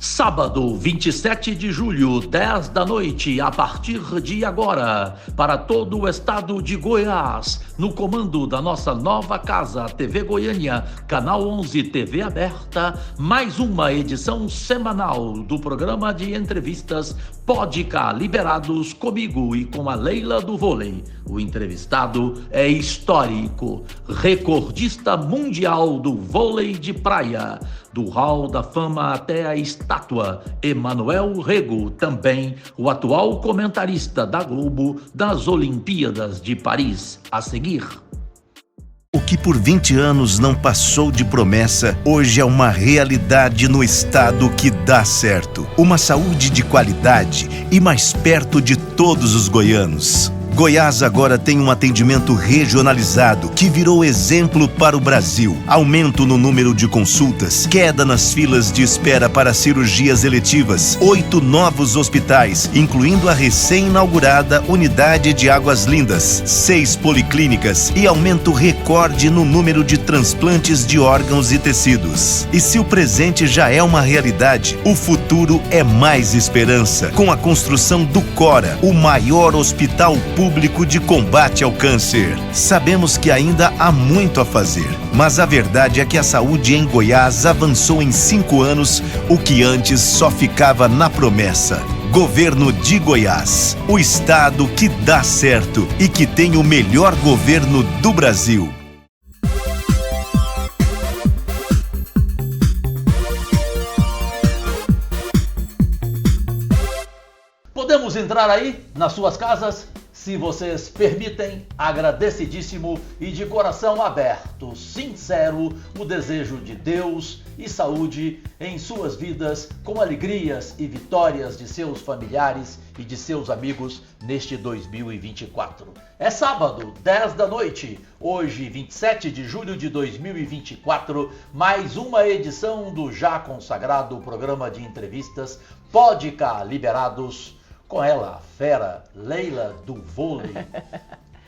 Sábado, 27 de julho, 10 da noite, a partir de agora, para todo o estado de Goiás, no comando da nossa nova casa, TV Goiânia, Canal 11 TV Aberta, mais uma edição semanal do programa de entrevistas Pode Cá Liberados, comigo e com a Leila do Vôlei. O entrevistado é histórico, recordista mundial do vôlei de praia, do Hall da Fama até a estátua, Emanuel Rego, também o atual comentarista da Globo das Olimpíadas de Paris. A seguir. O que por 20 anos não passou de promessa, hoje é uma realidade no estado que dá certo. Uma saúde de qualidade e mais perto de todos os goianos. Goiás agora tem um atendimento regionalizado que virou exemplo para o Brasil. Aumento no número de consultas, queda nas filas de espera para cirurgias eletivas, 8 novos hospitais, incluindo a recém-inaugurada Unidade de Águas Lindas, 6 policlínicas e aumento recorde no número de transplantes de órgãos e tecidos. E se o presente já é uma realidade, o futuro é mais esperança, com a construção do Cora, o maior hospital público de combate ao câncer. Sabemos que ainda há muito a fazer, mas a verdade é que a saúde em Goiás avançou em 5 anos, o que antes só ficava na promessa. Governo de Goiás, o estado que dá certo e que tem o melhor governo do Brasil. Podemos entrar aí nas suas casas? Se vocês permitem, agradecidíssimo e de coração aberto, sincero, o desejo de Deus e saúde em suas vidas, com alegrias e vitórias de seus familiares e de seus amigos neste 2024. É sábado, 10 da noite, hoje 27 de julho de 2024, mais uma edição do já consagrado programa de entrevistas Pode Cá Liberados, com ela, a fera Leila do Vôlei,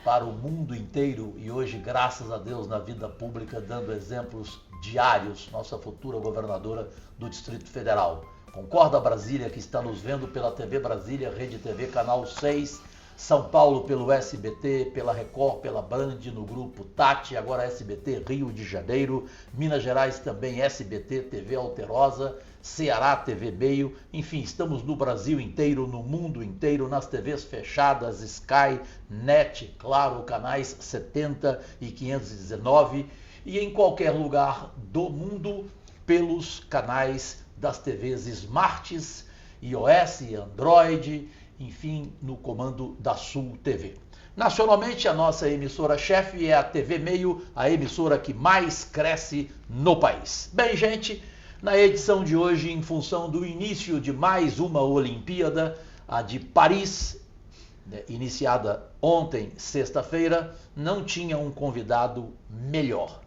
para o mundo inteiro e hoje, graças a Deus, na vida pública, dando exemplos diários, nossa futura governadora do Distrito Federal. Concorda Brasília, que está nos vendo pela TV Brasília, Rede TV, Canal 6, São Paulo pelo SBT, pela Record, pela Band, no grupo Tati, agora SBT Rio de Janeiro, Minas Gerais também SBT, TV Alterosa, Ceará, TV Meio, enfim, estamos no Brasil inteiro, no mundo inteiro, nas TVs fechadas, Sky, NET, Claro, canais 70 e 519 e em qualquer lugar do mundo pelos canais das TVs Smarts, iOS, Android, enfim, no comando da Sul TV. Nacionalmente, a nossa emissora-chefe é a TV Meio, a emissora que mais cresce no país. Bem, gente, na edição de hoje, em função do início de mais uma Olimpíada, a de Paris, iniciada ontem, sexta-feira, não tinha um convidado melhor.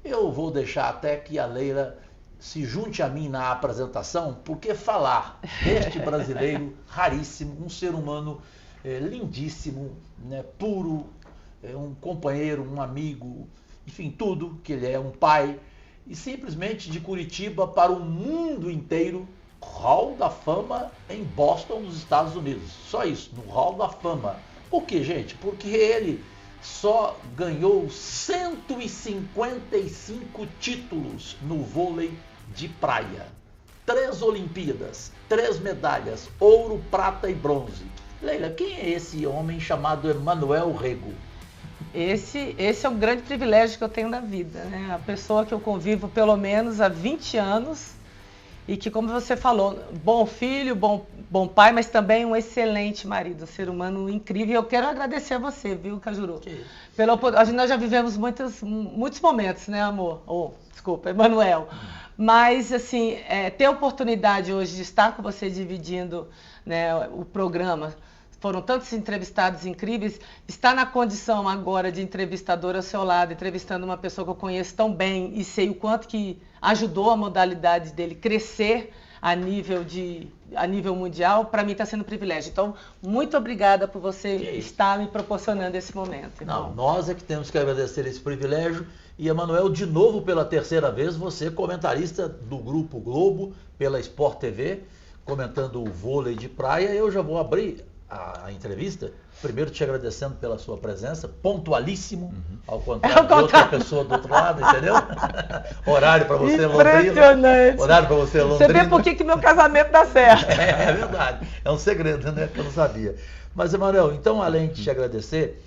Eu vou deixar até que a Leila se junte a mim na apresentação, porque falar deste brasileiro raríssimo, um ser humano lindíssimo, né, puro, um companheiro, um amigo, enfim, tudo que ele é, um pai, e simplesmente de Curitiba para o mundo inteiro, Hall da Fama em Boston, nos Estados Unidos. Só isso, no Hall da Fama. Por quê, gente? Porque ele só ganhou 155 títulos no vôlei de praia. 3 Olimpíadas, 3 medalhas, ouro, prata e bronze. Leila, quem é esse homem chamado Emanuel Rego? Esse é o grande privilégio que eu tenho na vida, né? A pessoa que eu convivo pelo menos há 20 anos e que, como você falou, bom filho, bom pai, mas também um excelente marido, um ser humano incrível. E eu quero agradecer a você, viu, Cajuru? Nós já vivemos muitos momentos, né, amor? Desculpa, Emanuel. Mas, assim, ter a oportunidade hoje de estar com você dividindo, né, o programa, foram tantos entrevistados incríveis, estar na condição agora de entrevistadora ao seu lado, entrevistando uma pessoa que eu conheço tão bem e sei o quanto que ajudou a modalidade dele crescer a nível mundial, para mim está sendo um privilégio. Então, muito obrigada por você estar me proporcionando esse momento. Não, nós é que temos que agradecer esse privilégio. E, Emanuel, de novo, pela terceira vez, você comentarista do Grupo Globo, pela Sport TV, comentando o vôlei de praia. Eu já vou abrir a entrevista, primeiro te agradecendo pela sua presença, pontualíssimo, ao contrário de outra pessoa do outro lado, entendeu? Horário para você, Londrina. Impressionante. Horário para você, Londrina. Você vê por que meu casamento dá certo. É verdade, é um segredo, né, que eu não sabia. Mas, Emanuel, então, além de te agradecer,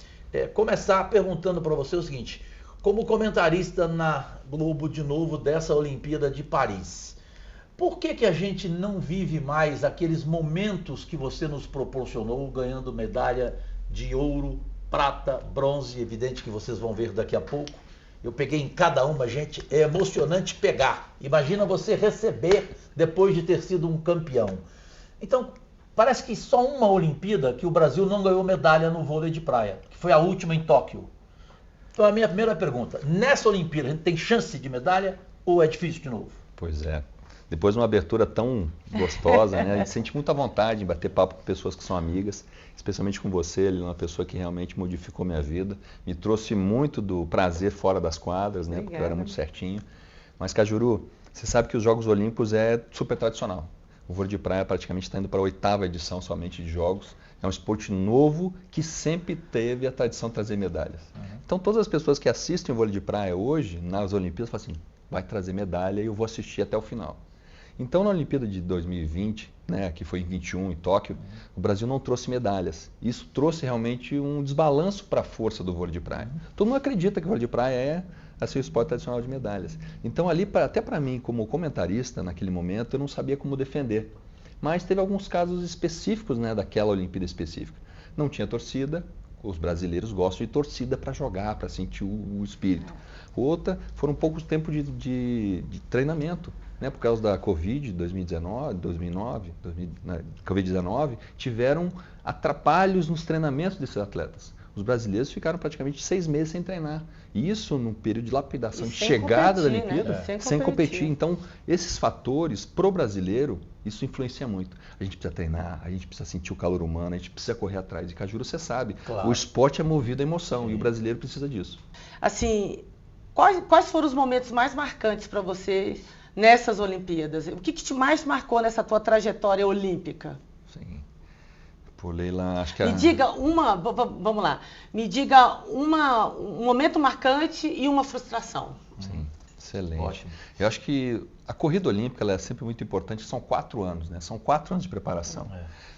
começar perguntando para você o seguinte: como comentarista na Globo de novo dessa Olimpíada de Paris, por que a gente não vive mais aqueles momentos que você nos proporcionou, ganhando medalha de ouro, prata, bronze? Evidente que vocês vão ver daqui a pouco. Eu peguei em cada uma, gente, é emocionante pegar. Imagina você receber depois de ter sido um campeão. Então, parece que só uma Olimpíada que o Brasil não ganhou medalha no vôlei de praia, que foi a última em Tóquio. Então, a minha primeira pergunta: nessa Olimpíada a gente tem chance de medalha ou é difícil de novo? Pois é. Depois de uma abertura tão gostosa, né, a gente sente muita vontade em bater papo com pessoas que são amigas, especialmente com você, ele é uma pessoa que realmente modificou minha vida, me trouxe muito do prazer fora das quadras, né, porque eu era muito certinho. Mas, Cajuru, você sabe que os Jogos Olímpicos é super tradicional. O vôlei de praia praticamente está indo para a 8ª edição somente de Jogos. É um esporte novo que sempre teve a tradição de trazer medalhas. Então, todas as pessoas que assistem o vôlei de praia hoje, nas Olimpíadas, falam assim: vai trazer medalha e eu vou assistir até o final. Então, na Olimpíada de 2020, né, que foi em 21 em Tóquio, o Brasil não trouxe medalhas. Isso trouxe realmente um desbalanço para a força do vôlei de praia. Todo mundo acredita que o vôlei de praia é assim, o esporte tradicional de medalhas. Então, ali, até para mim, como comentarista, naquele momento, eu não sabia como defender. Mas teve alguns casos específicos, né, daquela Olimpíada específica. Não tinha torcida, os brasileiros gostam de torcida para jogar, para sentir o espírito. Outra, foram poucos tempos de treinamento. Né, por causa da Covid, 2019, Covid-19, tiveram atrapalhos nos treinamentos desses atletas. Os brasileiros ficaram praticamente 6 meses sem treinar. E isso num período de lapidação, de chegada da Olimpíada, né? sem competir. Então, esses fatores, pro brasileiro, isso influencia muito. A gente precisa treinar, a gente precisa sentir o calor humano, a gente precisa correr atrás. E, Cajuru, você sabe, claro, o esporte é movido à emoção. Sim. E o brasileiro precisa disso. Assim, quais foram os momentos mais marcantes para você nessas Olimpíadas? O que te mais marcou nessa tua trajetória olímpica? Sim. Pô, Leila, acho que me diga vamos lá, me diga um momento marcante e uma frustração. Sim, excelente. Ótimo. Eu acho que a corrida olímpica ela é sempre muito importante, são 4 anos, né? São 4 anos de preparação.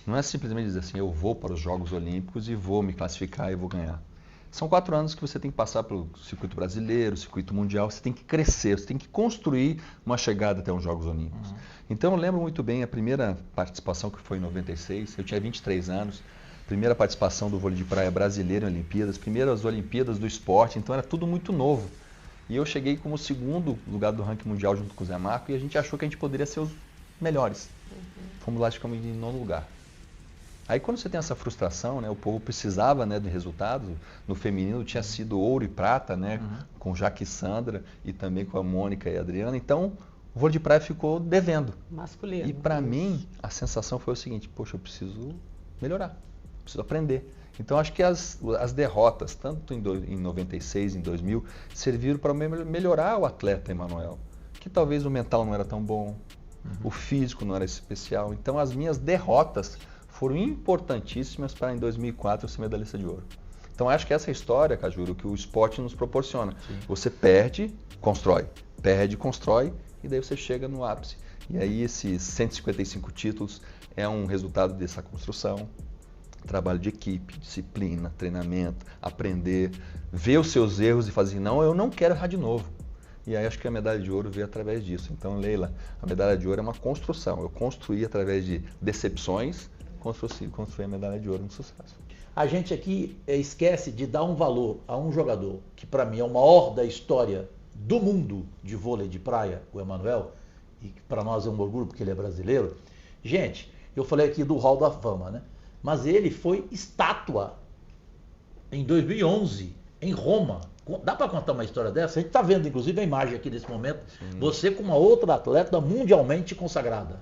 Não é simplesmente dizer assim, eu vou para os Jogos Olímpicos e vou me classificar e vou ganhar. São 4 anos que você tem que passar pelo circuito brasileiro, circuito mundial, você tem que crescer, você tem que construir uma chegada até os Jogos Olímpicos. Então eu lembro muito bem a primeira participação, que foi em 96, eu tinha 23 anos, primeira participação do vôlei de praia brasileiro em Olimpíadas, primeiras Olimpíadas do esporte, então era tudo muito novo. E eu cheguei como 2º lugar do ranking mundial junto com o Zé Marco e a gente achou que a gente poderia ser os melhores. Fomos lá, ficamos em 9º lugar. Aí quando você tem essa frustração, né, o povo precisava, né, de resultados, no feminino tinha sido ouro e prata, né, com Jaque e Sandra e também com a Mônica e a Adriana, então o vôlei de praia ficou devendo. Masculino. E para mim a sensação foi o seguinte: poxa, eu preciso melhorar, preciso aprender. Então acho que as derrotas, tanto em 96, em 2000, serviram para melhorar o atleta Emanuel, que talvez o mental não era tão bom, o físico não era especial. Então as minhas derrotas foram importantíssimas para em 2004 eu ser medalhista de ouro. Então acho que essa é a história, Cajuru, que o esporte nos proporciona. Sim. Você perde, constrói, e daí você chega no ápice. E aí esses 155 títulos é um resultado dessa construção, trabalho de equipe, disciplina, treinamento, aprender, ver os seus erros e fazer, não, eu não quero errar de novo. E aí acho que a medalha de ouro veio através disso. Então, Leila, a medalha de ouro é uma construção. Eu construí através de decepções, construir a medalha de ouro no sucesso. A gente aqui esquece de dar um valor a um jogador que para mim é o maior da história do mundo de vôlei de praia, o Emanuel, e que para nós é um orgulho porque ele é brasileiro. Gente, eu falei aqui do Hall da Fama, né? Mas ele foi estátua em 2011 em Roma. Dá para contar uma história dessa? A gente está vendo inclusive a imagem aqui nesse momento, você com uma outra atleta mundialmente consagrada.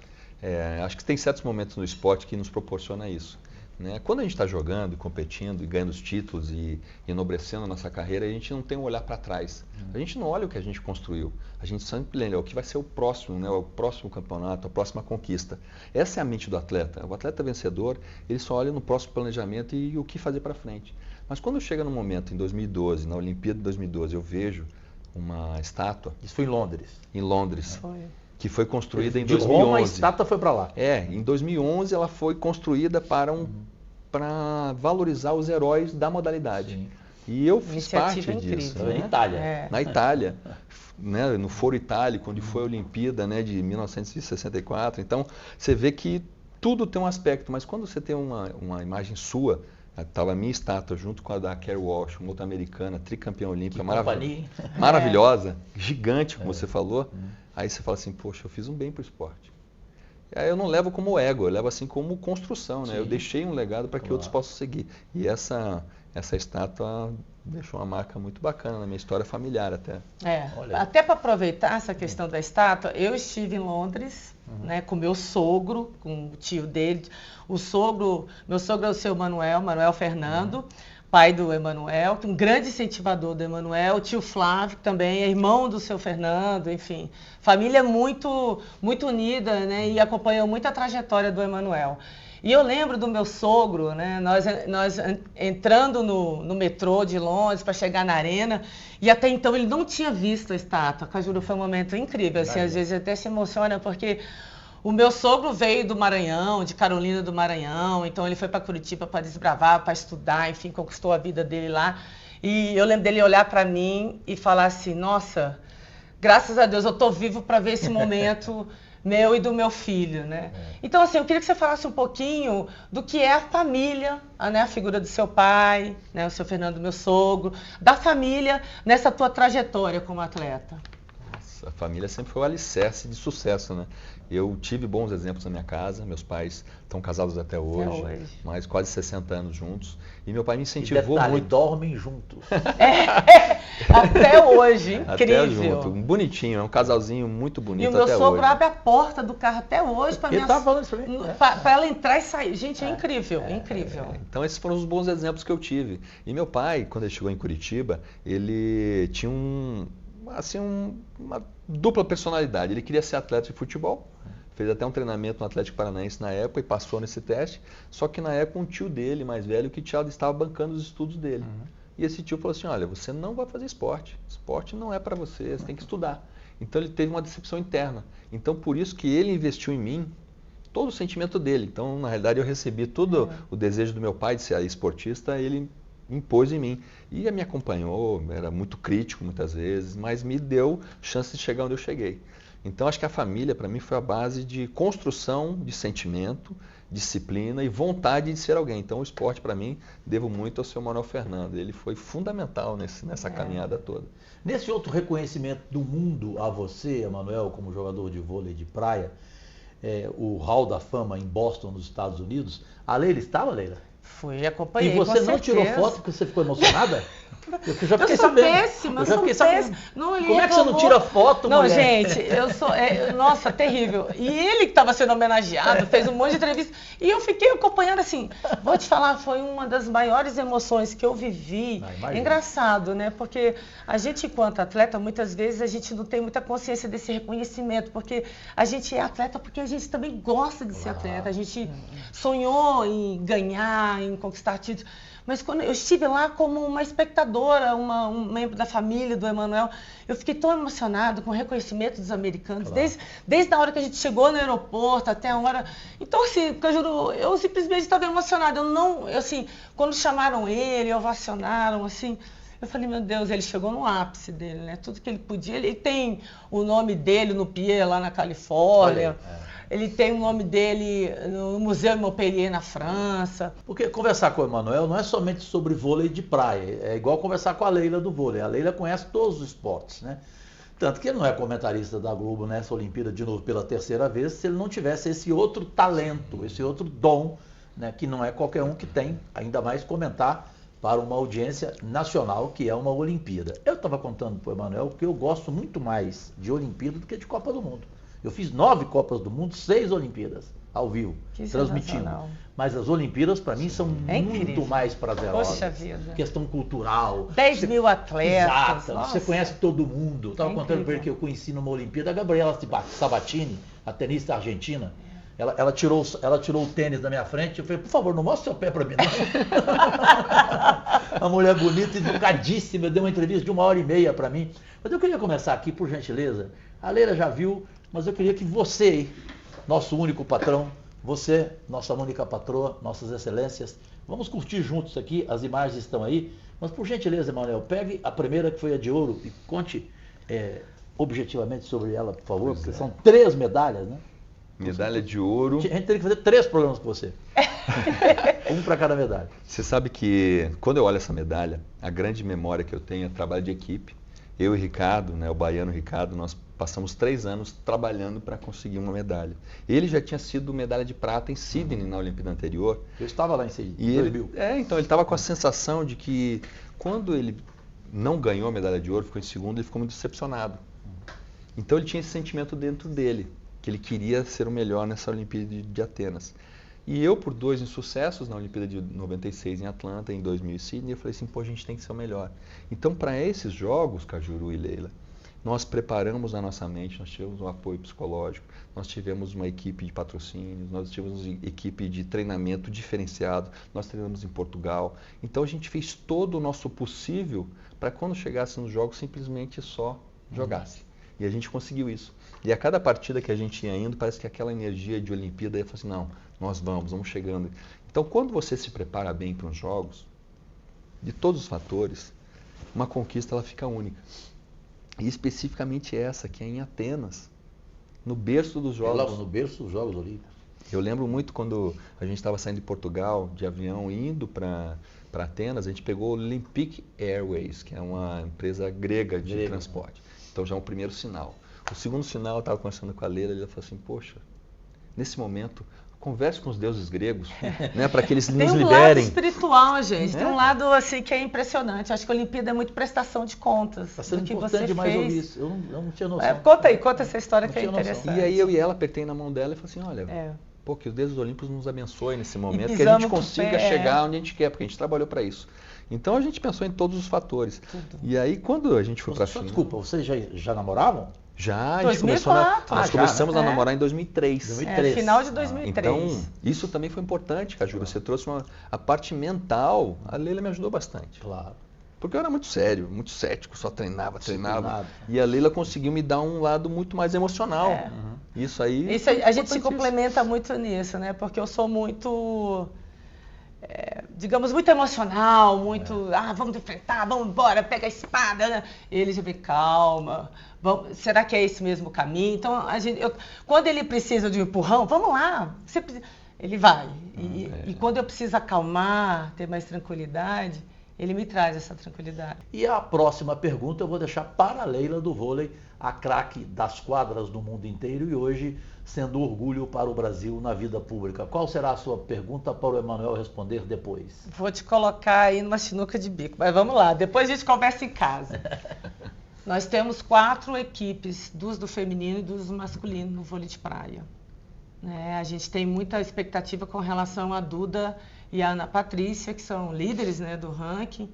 Acho que tem certos momentos no esporte que nos proporciona isso. Né? Quando a gente está jogando, competindo e ganhando os títulos e enobrecendo a nossa carreira, a gente não tem um olhar para trás. A gente não olha o que a gente construiu. A gente sempre lembra o que vai ser o próximo, né? O próximo campeonato, a próxima conquista. Essa é a mente do atleta. O atleta vencedor, ele só olha no próximo planejamento e o que fazer para frente. Mas quando chega no momento, em 2012, na Olimpíada de 2012, eu vejo uma estátua. Isso foi em Londres. Em Londres. Foi. Que foi construída em De 2011. Roma, a estátua foi para lá. Em 2011 ela foi construída para valorizar os heróis da modalidade. Sim. E eu fiz Iniciativa parte disso. incrível, Né? Né? Itália. Na Itália, né? No Foro Itálico, onde foi a Olimpíada, né? De 1964. Então, você vê que tudo tem um aspecto, mas quando você tem uma imagem sua, estava a minha estátua junto com a da Kerry Walsh, uma outra americana, tricampeã olímpica, maravilhosa, gigante, como você falou. Aí você fala assim, poxa, eu fiz um bem para o esporte. Aí eu não levo como ego, eu levo assim como construção, né? Eu deixei um legado para que outros possam seguir. E essa estátua deixou uma marca muito bacana na minha história familiar até. Até para aproveitar essa questão da estátua, eu estive em Londres, né, com meu sogro, com o tio dele. Meu sogro é o seu Manuel Fernando, pai do Emanuel, um grande incentivador do Emanuel, o tio Flávio também, é irmão do seu Fernando, enfim, família muito, muito unida, né, e acompanhou muito a trajetória do Emanuel. E eu lembro do meu sogro, né, nós entrando no metrô de Londres para chegar na arena, e até então ele não tinha visto a estátua. Cajuru, foi um momento incrível, assim, às vezes até se emociona, porque o meu sogro veio do Maranhão, de Carolina do Maranhão, então ele foi para Curitiba para desbravar, para estudar, enfim, conquistou a vida dele lá. E eu lembro dele olhar para mim e falar assim, nossa, graças a Deus eu estou vivo para ver esse momento meu e do meu filho, né? Então, assim, eu queria que você falasse um pouquinho do que é a família, né? A figura do seu pai, né? O seu Fernando, meu sogro, da família nessa tua trajetória como atleta. Nossa, a família sempre foi o alicerce de sucesso, né? Eu tive bons exemplos na minha casa, meus pais estão casados até hoje, mais quase 60 anos juntos, e meu pai me incentivou muito. Dormem juntos. Até hoje, incrível. Até junto, bonitinho, é um casalzinho muito bonito até hoje. E o meu sogro abre a porta do carro até hoje para ela entrar e sair. Gente, é incrível, incrível. Então esses foram os bons exemplos que eu tive. E meu pai, quando ele chegou em Curitiba, ele tinha uma dupla personalidade. Ele queria ser atleta de futebol, fez até um treinamento no Atlético Paranaense na época e passou nesse teste, só que na época um tio dele, mais velho, que estava bancando os estudos dele. E esse tio falou assim, olha, você não vai fazer esporte não é para você tem que estudar. Então ele teve uma decepção interna. Então por isso que ele investiu em mim, todo o sentimento dele. Então na realidade eu recebi todo o desejo do meu pai de ser esportista, ele impôs em mim. E me acompanhou, era muito crítico muitas vezes, mas me deu chance de chegar onde eu cheguei. Então acho que a família para mim foi a base de construção de sentimento, disciplina e vontade de ser alguém. Então o esporte para mim devo muito ao seu Manuel Fernando. Ele foi fundamental nessa caminhada toda. Nesse outro reconhecimento do mundo a você, Emanuel, como jogador de vôlei de praia, o Hall da Fama em Boston, nos Estados Unidos, a Leila estava, Leila? Fui, acompanhei. E você não tirou foto porque você ficou emocionada? Eu já fiquei sabendo. Péssima, eu sou péssima. Como é que você não tira foto, não, mulher? gente, eu sou... nossa, terrível. E ele que estava sendo homenageado, fez um monte de entrevista. E eu fiquei acompanhando, assim, vou te falar, foi uma das maiores emoções que eu vivi. É engraçado, né? Porque a gente, enquanto atleta, muitas vezes a gente não tem muita consciência desse reconhecimento. Porque a gente é atleta porque a gente também gosta de ser atleta. A gente sonhou em ganhar, em conquistar títulos. Mas quando eu estive lá como uma espectadora, um membro da família do Emanuel, eu fiquei tão emocionado com o reconhecimento dos americanos, desde a hora que a gente chegou no aeroporto até a hora. Então, assim, eu simplesmente estava emocionada. Assim, quando chamaram ele, ovacionaram, assim, eu falei, meu Deus, ele chegou no ápice dele, né? Tudo que ele podia. Ele tem o nome dele no Pier, lá na Califórnia. Ele tem o nome dele no Museu Montpellier, na França. Porque conversar com o Emanuel não é somente sobre vôlei de praia. É igual conversar com a Leila do vôlei. A Leila conhece todos os esportes, né? Tanto que ele não é comentarista da Globo nessa Olimpíada de novo pela terceira vez, se ele não tivesse esse outro talento, esse outro dom, né? Que não é qualquer um que tem, ainda mais comentar para uma audiência nacional, que é uma Olimpíada. Eu estava contando para o Emanuel que eu gosto muito mais de Olimpíada do que de Copa do Mundo. Eu fiz 9 Copas do Mundo, 6 Olimpíadas, ao vivo, Que transmitindo. sensacional. Mas as Olimpíadas, para mim, são muito incrível. mais prazerosas. Poxa vida. Questão cultural. 10 mil atletas. Exato, nossa. você conhece todo mundo. Eu estava contando incrível. para ele que eu conheci numa Olimpíada a Gabriela Sabatini, a tenista argentina. Ela tirou o tênis da minha frente. Eu falei, por favor, não mostre seu pé para mim, não. Uma mulher bonita, educadíssima, deu uma entrevista de 1h30 para mim. Mas eu queria começar aqui, por gentileza. A Leila já viu, mas eu queria que você, nosso único patrão, você, nossa única patroa, nossas excelências, vamos curtir juntos aqui, as imagens estão aí. Mas por gentileza, Emanuel, pegue a primeira, que foi a de ouro, e conte objetivamente sobre ela, por favor, porque são 3 medalhas, né? Medalha de ouro. A gente teria que fazer 3 programas com você. Um para cada medalha. Você sabe que quando eu olho essa medalha, a grande memória que eu tenho é trabalho de equipe. Eu e Ricardo, né, o baiano Ricardo, nós passamos 3 anos trabalhando para conseguir uma medalha. Ele já tinha sido medalha de prata em Sydney, na Olimpíada anterior. Eu estava lá em Sydney, E 2000. então ele estava com a sensação de que quando ele não ganhou a medalha de ouro, ficou em segundo, ele ficou muito decepcionado. Então ele tinha esse sentimento dentro dele, que ele queria ser o melhor nessa Olimpíada de Atenas. E eu, por 2 insucessos na Olimpíada de 96 em Atlanta, em 2000 em Sydney, eu falei assim, pô, a gente tem que ser o melhor. Então, para esses jogos, Cajuru e Leila, nós preparamos a nossa mente, nós tivemos um apoio psicológico, nós tivemos uma equipe de patrocínios, nós tivemos uma equipe de treinamento diferenciado, nós treinamos em Portugal. Então, a gente fez todo o nosso possível para quando chegasse nos jogos, simplesmente só jogasse. E a gente conseguiu isso. E a cada partida que a gente ia indo, parece que aquela energia de Olimpíada ia falar assim, não, nós vamos chegando. Então, quando você se prepara bem para os jogos, de todos os fatores, uma conquista ela fica única. E especificamente essa, que é em Atenas, no berço dos Jogos. Logo no berço dos Jogos Olímpicos. Eu lembro muito quando a gente estava saindo de Portugal, de avião, indo para Atenas, a gente pegou o Olympic Airways, que é uma empresa grega de transporte. Então já é um primeiro sinal. O segundo sinal, eu estava conversando com a Leila, ela falou assim, poxa, nesse momento, converse com os deuses gregos, né, para que eles nos liberem. Tem um lado espiritual, gente. Tem um lado assim que é impressionante. Acho que a Olimpíada é muito prestação de contas. Está sendo do que importante você demais fez. ouvir isso. Eu não tinha noção. Conta aí, conta essa história Não que é tinha noção. interessante. E aí eu e ela apertei na mão dela e falei assim, olha, pô, que os deuses olímpicos nos abençoem nesse momento, que a pisamos gente com consiga pé, chegar onde a gente quer, porque a gente trabalhou para isso. Então a gente pensou em todos os fatores. E aí quando a gente foi para a final... Desculpa, vocês já namoravam? Já, a gente 2004. nós começamos a namorar em 2003. 2003. Final de 2003. Então, isso também foi importante, Cajuru. Você trouxe a parte mental, a Leila me ajudou bastante. Claro. Porque eu era muito sério, muito cético, só treinava. Disciplinado. E a Leila conseguiu me dar um lado muito mais emocional. Isso aí... Isso, a gente se complementa muito nisso, né? Porque eu sou muito... digamos, muito emocional, muito, vamos enfrentar, vamos embora, pega a espada, né? Ele já vê, calma, será que é esse mesmo caminho? Então, quando ele precisa de um empurrão, vamos lá, ele vai. E quando eu preciso acalmar, ter mais tranquilidade, ele me traz essa tranquilidade. E a próxima pergunta eu vou deixar para a Leila do vôlei, a craque das quadras do mundo inteiro e hoje sendo orgulho para o Brasil na vida pública. Qual será a sua pergunta para o Emanuel responder depois? Vou te colocar aí numa sinuca de bico, mas vamos lá, depois a gente conversa em casa. Nós temos 4 equipes, 2 do feminino e 2 do masculino no vôlei de praia. A gente tem muita expectativa com relação a Duda e a Ana Patrícia, que são líderes, né, do ranking,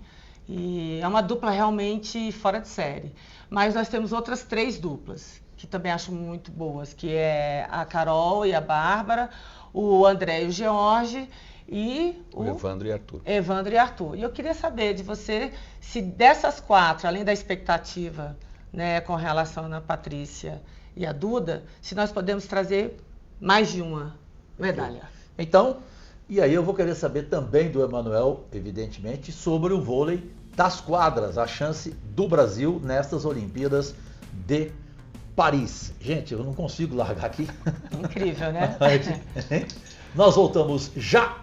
e é uma dupla realmente fora de série. Mas nós temos outras 3 duplas, que também acho muito boas, que é a Carol e a Bárbara, o André e o George e o Evandro e Arthur. Evandro e Arthur. E eu queria saber de você, se dessas 4, além da expectativa, né, com relação a Ana Patrícia e a Duda, se nós podemos trazer mais de uma medalha. Então, e aí eu vou querer saber também do Emanuel, evidentemente, sobre o vôlei das quadras, a chance do Brasil nestas Olimpíadas de Paris. Gente, eu não consigo largar aqui. Incrível, né? Nós voltamos já.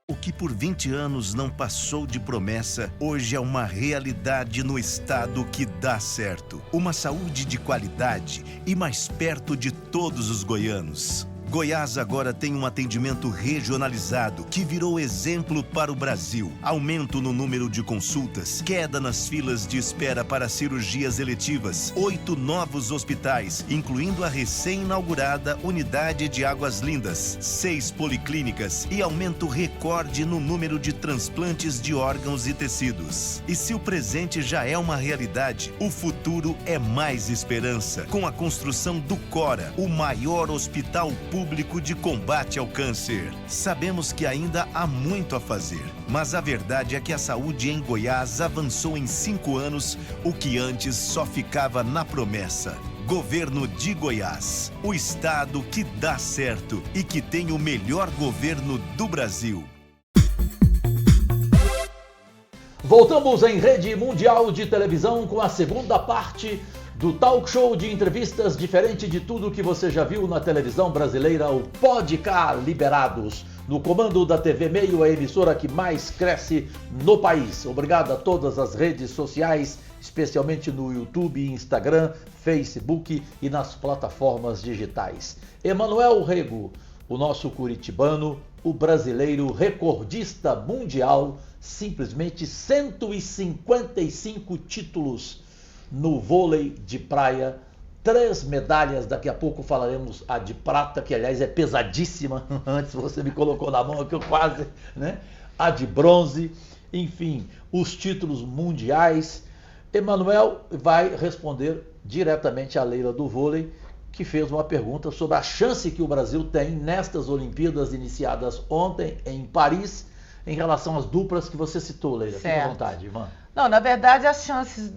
O que por 20 anos não passou de promessa, hoje é uma realidade no estado que dá certo. Uma saúde de qualidade e mais perto de todos os goianos. Goiás agora tem um atendimento regionalizado que virou exemplo para o Brasil. Aumento no número de consultas, queda nas filas de espera para cirurgias eletivas, 8 novos hospitais, incluindo a recém-inaugurada Unidade de Águas Lindas, 6 policlínicas e aumento recorde no número de transplantes de órgãos e tecidos. E se o presente já é uma realidade, o futuro é mais esperança, com a construção do Cora, o maior hospital público de combate ao câncer. Sabemos que ainda há muito a fazer, mas a verdade é que a saúde em Goiás avançou em 5 anos, o que antes só ficava na promessa. Governo de Goiás, o estado que dá certo e que tem o melhor governo do Brasil. Voltamos em rede mundial de televisão com a segunda parte do talk show de entrevistas diferente de tudo que você já viu na televisão brasileira, o Pode Cá Liberados, no comando da TV Meio, a emissora que mais cresce no país. Obrigado a todas as redes sociais, especialmente no YouTube, Instagram, Facebook e nas plataformas digitais. Emanuel Rego, o nosso curitibano, o brasileiro recordista mundial, simplesmente 155 títulos no vôlei de praia, 3 medalhas, daqui a pouco falaremos a de prata, que aliás é pesadíssima, antes você me colocou na mão que eu quase, né? A de bronze, enfim, os títulos mundiais. Emanuel vai responder diretamente a Leila do vôlei, que fez uma pergunta sobre a chance que o Brasil tem nestas Olimpíadas iniciadas ontem em Paris, em relação às duplas que você citou, Leila. Fique à vontade, irmã. Não, na verdade, as chances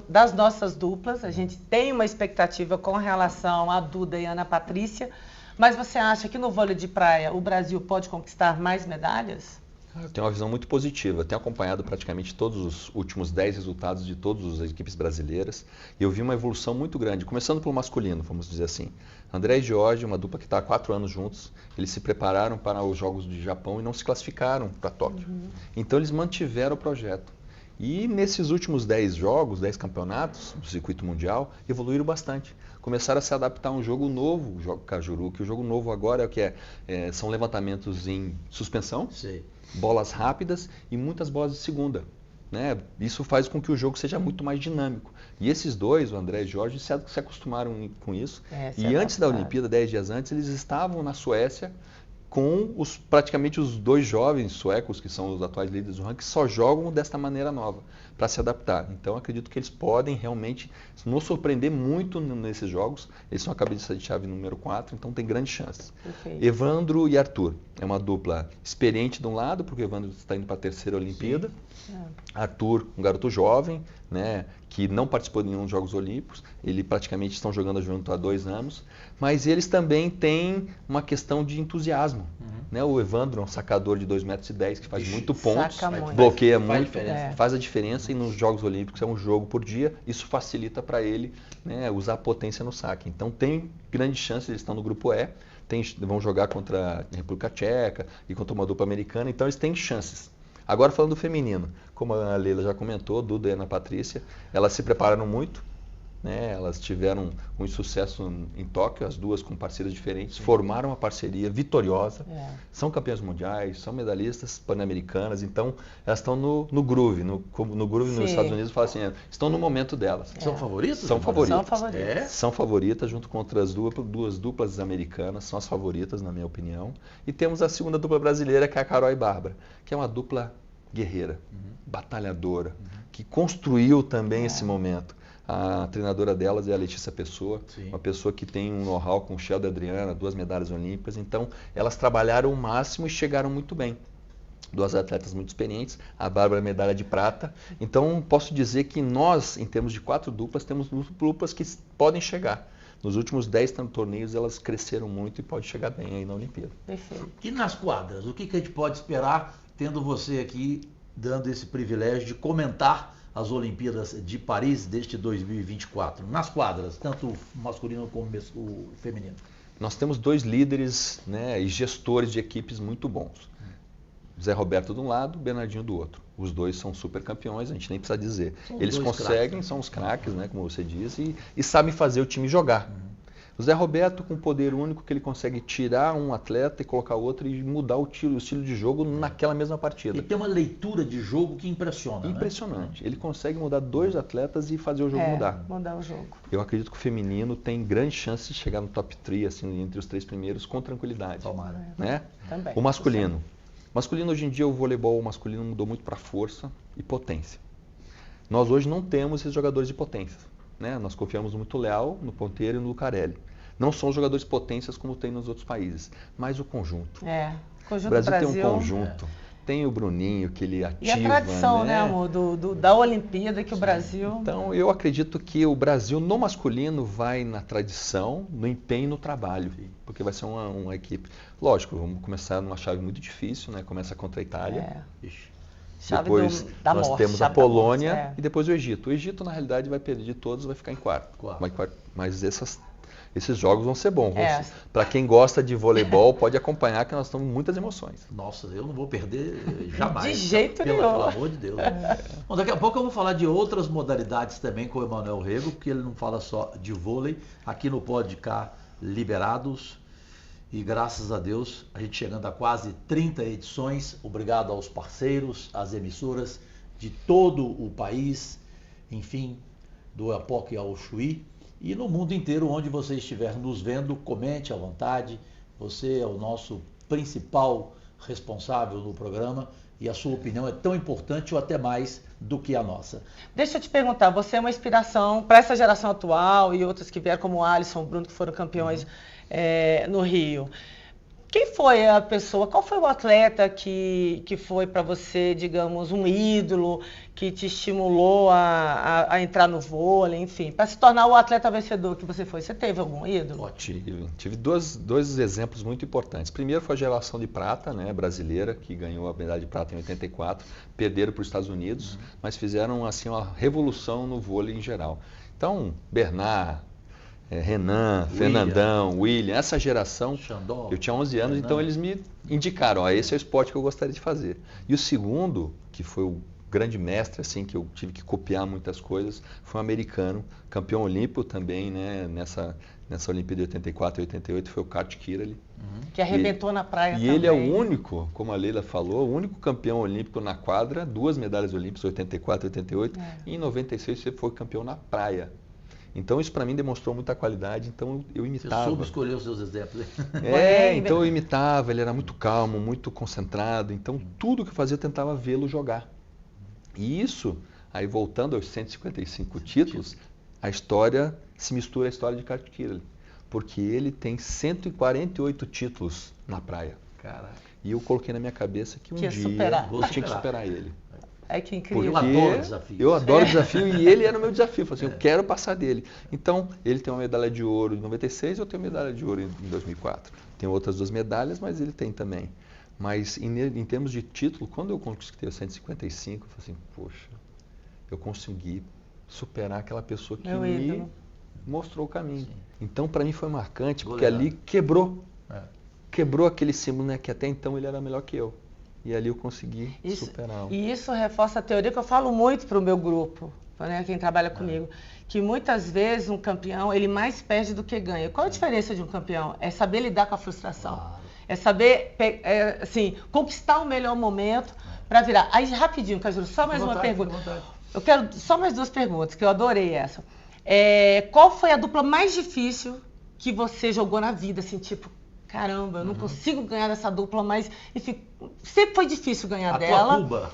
das nossas duplas, a gente tem uma expectativa com relação a Duda e Ana Patrícia, mas você acha que no vôlei de praia o Brasil pode conquistar mais medalhas? Eu tenho uma visão muito positiva. Tenho acompanhado praticamente todos os últimos 10 resultados de todas as equipes brasileiras e eu vi uma evolução muito grande, começando pelo masculino, vamos dizer assim. André e Jorge, uma dupla que está há 4 anos juntos, eles se prepararam para os Jogos do Japão e não se classificaram para Tóquio. Então eles mantiveram o projeto. E nesses últimos 10 jogos, 10 campeonatos do circuito mundial, evoluíram bastante. Começaram a se adaptar a um jogo novo, o jogo Cajuru, que o jogo novo agora é o que são levantamentos em suspensão, Sim. bolas rápidas e muitas bolas de segunda. Né? Isso faz com que o jogo seja muito mais dinâmico. E esses dois, o André e o Jorge, se acostumaram com isso. E antes da Olimpíada, 10 dias antes, eles estavam na Suécia com praticamente os 2 jovens suecos, que são os atuais líderes do ranking, que só jogam desta maneira nova, para se adaptar. Então, acredito que eles podem realmente nos surpreender muito nesses jogos. Eles são a cabeça de chave número 4, então tem grandes chances. Perfeito. Evandro e Arthur. É uma dupla experiente de um lado, porque o Evandro está indo para a 3ª Olimpíada. Arthur, um garoto jovem, né, que não participou de nenhum dos Jogos Olímpicos. Eles praticamente estão jogando junto há 2 anos. Mas eles também têm uma questão de entusiasmo. Né? O Evandro é um sacador de 2,10 metros, que faz muito pontos, bloqueia muito, faz a diferença. E nos Jogos Olímpicos é um jogo por dia. Isso facilita para ele, né, usar potência no saque. Então tem grande chance, eles estão no grupo E. Vão jogar contra a República Tcheca e contra uma dupla americana. Então eles têm chances. Agora falando do feminino, como a Leila já comentou, Duda e Ana Patrícia, elas se prepararam muito, né? Elas tiveram um sucesso em Tóquio, as duas com parceiras diferentes, formaram uma parceria vitoriosa, são campeãs mundiais, são medalhistas pan-americanas, então elas estão no groove, no groove nos Estados Unidos, fala assim, estão no momento delas. São favoritas? São favoritas. São favoritas. São favoritas junto com outras duas duplas americanas, são as favoritas na minha opinião. E temos a segunda dupla brasileira, que é a Carol e Bárbara, que é uma dupla guerreira, batalhadora, que construiu também esse momento. A treinadora delas é a Letícia Pessoa, uma pessoa que tem um know-how com o Sheldon e Adriana, 2 medalhas olímpicas. Então, elas trabalharam o máximo e chegaram muito bem. 2 atletas muito experientes, a Bárbara medalha de prata. Então, posso dizer que nós, em termos de 4 duplas, temos duplas que podem chegar. Nos últimos 10 torneios, elas cresceram muito e podem chegar bem aí na Olimpíada. Perfeito. E nas quadras, o que a gente pode esperar, tendo você aqui dando esse privilégio de comentar as Olimpíadas de Paris deste 2024? Nas quadras, tanto o masculino como o feminino. Nós temos 2 líderes, né, e gestores de equipes muito bons. Zé Roberto de um lado, Bernardinho do outro. Os 2 são super campeões, a gente nem precisa dizer. Eles conseguem, craques, são os craques, né, como você disse, e sabem fazer o time jogar. O Zé Roberto com poder único que ele consegue tirar um atleta e colocar outro e mudar o estilo de jogo naquela mesma partida. Ele tem uma leitura de jogo que impressiona, Impressionante. Né? Ele consegue mudar 2 atletas e fazer o jogo mudar. Mudar o jogo. Eu acredito que o feminino tem grande chance de chegar no top 3, assim, entre os 3 primeiros, com tranquilidade. Tomara. Né? Também. O masculino. Masculino, hoje em dia, o voleibol masculino mudou muito para força e potência. Nós hoje não temos esses jogadores de potência. Né? Nós confiamos muito no Leal, no Ponteiro e no Lucarelli. Não são jogadores potências como tem nos outros países, mas o conjunto. O conjunto O Brasil Brasil tem um conjunto. Tem o Bruninho, que ele ativa. E a tradição, né, amor, da Olimpíada que o Brasil... Então, eu acredito que o Brasil, no masculino, vai na tradição, no empenho e no trabalho. Porque vai ser uma equipe... Lógico, vamos começar numa chave muito difícil, né? Começa contra a Itália. Chave depois da nós morte, temos a Polônia morte, e depois o Egito. O Egito, na realidade, vai perder todos, vai ficar em quarto. Mas esses jogos vão ser bons. Para quem gosta de voleibol, pode acompanhar que nós estamos muitas emoções. Nossa, eu não vou perder jamais. De jeito nenhum. Pelo amor de Deus. Bom, daqui a pouco eu vou falar de outras modalidades também com o Emanuel Rego, porque ele não fala só de vôlei. Aqui no Podcast Liberados. E graças a Deus, a gente chegando a quase 30 edições. Obrigado aos parceiros, às emissoras de todo o país, enfim, do Apoque ao Chuí. E no mundo inteiro, onde você estiver nos vendo, comente à vontade. Você é o nosso principal responsável no programa e a sua opinião é tão importante ou até mais do que a nossa. Deixa eu te perguntar, você é uma inspiração para essa geração atual e outras que vieram, como o Alisson, o Bruno, que foram campeões no Rio. Quem foi a pessoa, qual foi o atleta que foi para você, digamos, um ídolo, que te estimulou a entrar no vôlei, enfim, para se tornar o atleta vencedor que você foi? Você teve algum ídolo? Tive dois exemplos muito importantes. Primeiro foi a geração de prata, né, brasileira, que ganhou a medalha de prata em 84, perderam para os Estados Unidos, mas fizeram assim uma revolução no vôlei em geral. Então, Bernard, Renan, Fernandão, William, essa geração, Xandó, eu tinha 11 anos, então eles me indicaram, esse é o esporte que eu gostaria de fazer. E o segundo, que foi o grande mestre, assim, que eu tive que copiar muitas coisas, foi um americano, campeão olímpico também, né, nessa Olimpíada de 84 e 88, foi o Kurt Kirali. Que arrebentou na praia também. E ele é o único, como a Leila falou, o único campeão olímpico na quadra, 2 medalhas olímpicas, 84 e 88, e em 96 ele foi campeão na praia. Então isso para mim demonstrou muita qualidade, então eu imitava. Você soube escolher os seus exemplos. Então eu imitava, ele era muito calmo, muito concentrado, então tudo que eu fazia eu tentava vê-lo jogar. E isso, aí voltando aos 155 títulos, a história se mistura à história de Kurt Kirali, porque ele tem 148 títulos na praia. Caraca. E eu coloquei na minha cabeça que um dia eu tinha que superar ele. Que incrível. Eu adoro desafios. Eu adoro desafio e ele era o meu desafio. Eu falei assim, eu quero passar dele. Então, ele tem uma medalha de ouro em 96, eu tenho medalha de ouro em 2004. Tem outras 2 medalhas, mas ele tem também. Mas em termos de título, quando eu conquistei o 155, eu falei assim, poxa, eu consegui superar aquela pessoa que me mostrou o caminho. Sim. Então, para mim foi marcante, porque ali quebrou. Quebrou aquele símbolo, né, que até então ele era melhor que eu. E ali eu consegui superar. E isso reforça a teoria que eu falo muito para o meu grupo, né, quem trabalha comigo, que muitas vezes um campeão, ele mais perde do que ganha. Qual a diferença de um campeão? É saber lidar com a frustração. É saber, assim, conquistar o melhor momento para virar. Aí, rapidinho, Cajuru, só mais uma pergunta. Eu quero só mais 2 perguntas, que eu adorei essa. Qual foi a dupla mais difícil que você jogou na vida, assim, tipo, caramba, eu não consigo ganhar dessa dupla, mas, enfim, sempre foi difícil ganhar dela. A tua Cuba.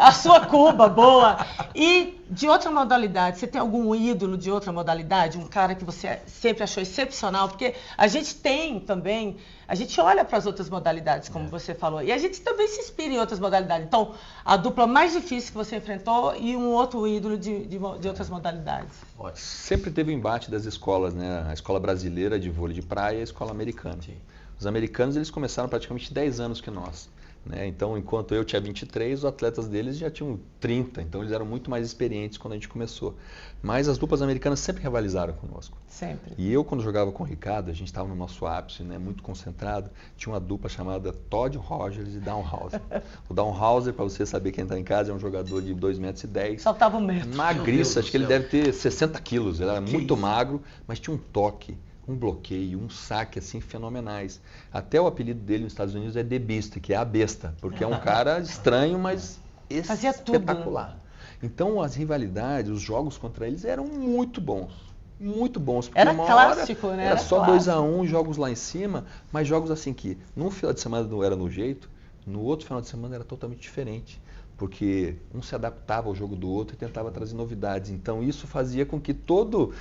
A sua Cuba, boa. E de outra modalidade, você tem algum ídolo de outra modalidade? Um cara que você sempre achou excepcional? Porque a gente tem também, a gente olha para as outras modalidades, como você falou, e a gente também se inspira em outras modalidades. Então, a dupla mais difícil que você enfrentou e um outro ídolo de outras modalidades. Ótimo. Sempre teve o embate das escolas, né? A escola brasileira de vôlei de praia e a escola americana. Sim. Os americanos, eles começaram praticamente 10 anos que nós. Né? Então, enquanto eu tinha 23, os atletas deles já tinham 30. Então, eles eram muito mais experientes quando a gente começou. Mas as duplas americanas sempre rivalizaram conosco. Sempre. E eu, quando jogava com o Ricardo, a gente estava no nosso ápice, né? Muito concentrado. Tinha uma dupla chamada Todd Rogers e Downhauser. O Downhauser, para você saber quem está em casa, é um jogador de 2,10 metros. Saltava 1 metro. Magriço, acho que ele deve ter 60 quilos. Ele era muito magro, mas tinha um toque, um bloqueio, um saque assim fenomenais. Até o apelido dele nos Estados Unidos é The Beast, que é a besta, porque é um cara estranho, mas Fazia tudo, espetacular. Então as rivalidades, os jogos contra eles eram muito bons. Muito bons. Porque Era uma clássico, hora né? Era só clássico. 2-1, jogos lá em cima, mas jogos assim que num final de semana não era no jeito, no outro final de semana era totalmente diferente. Porque um se adaptava ao jogo do outro e tentava trazer novidades. Então isso fazia com que todo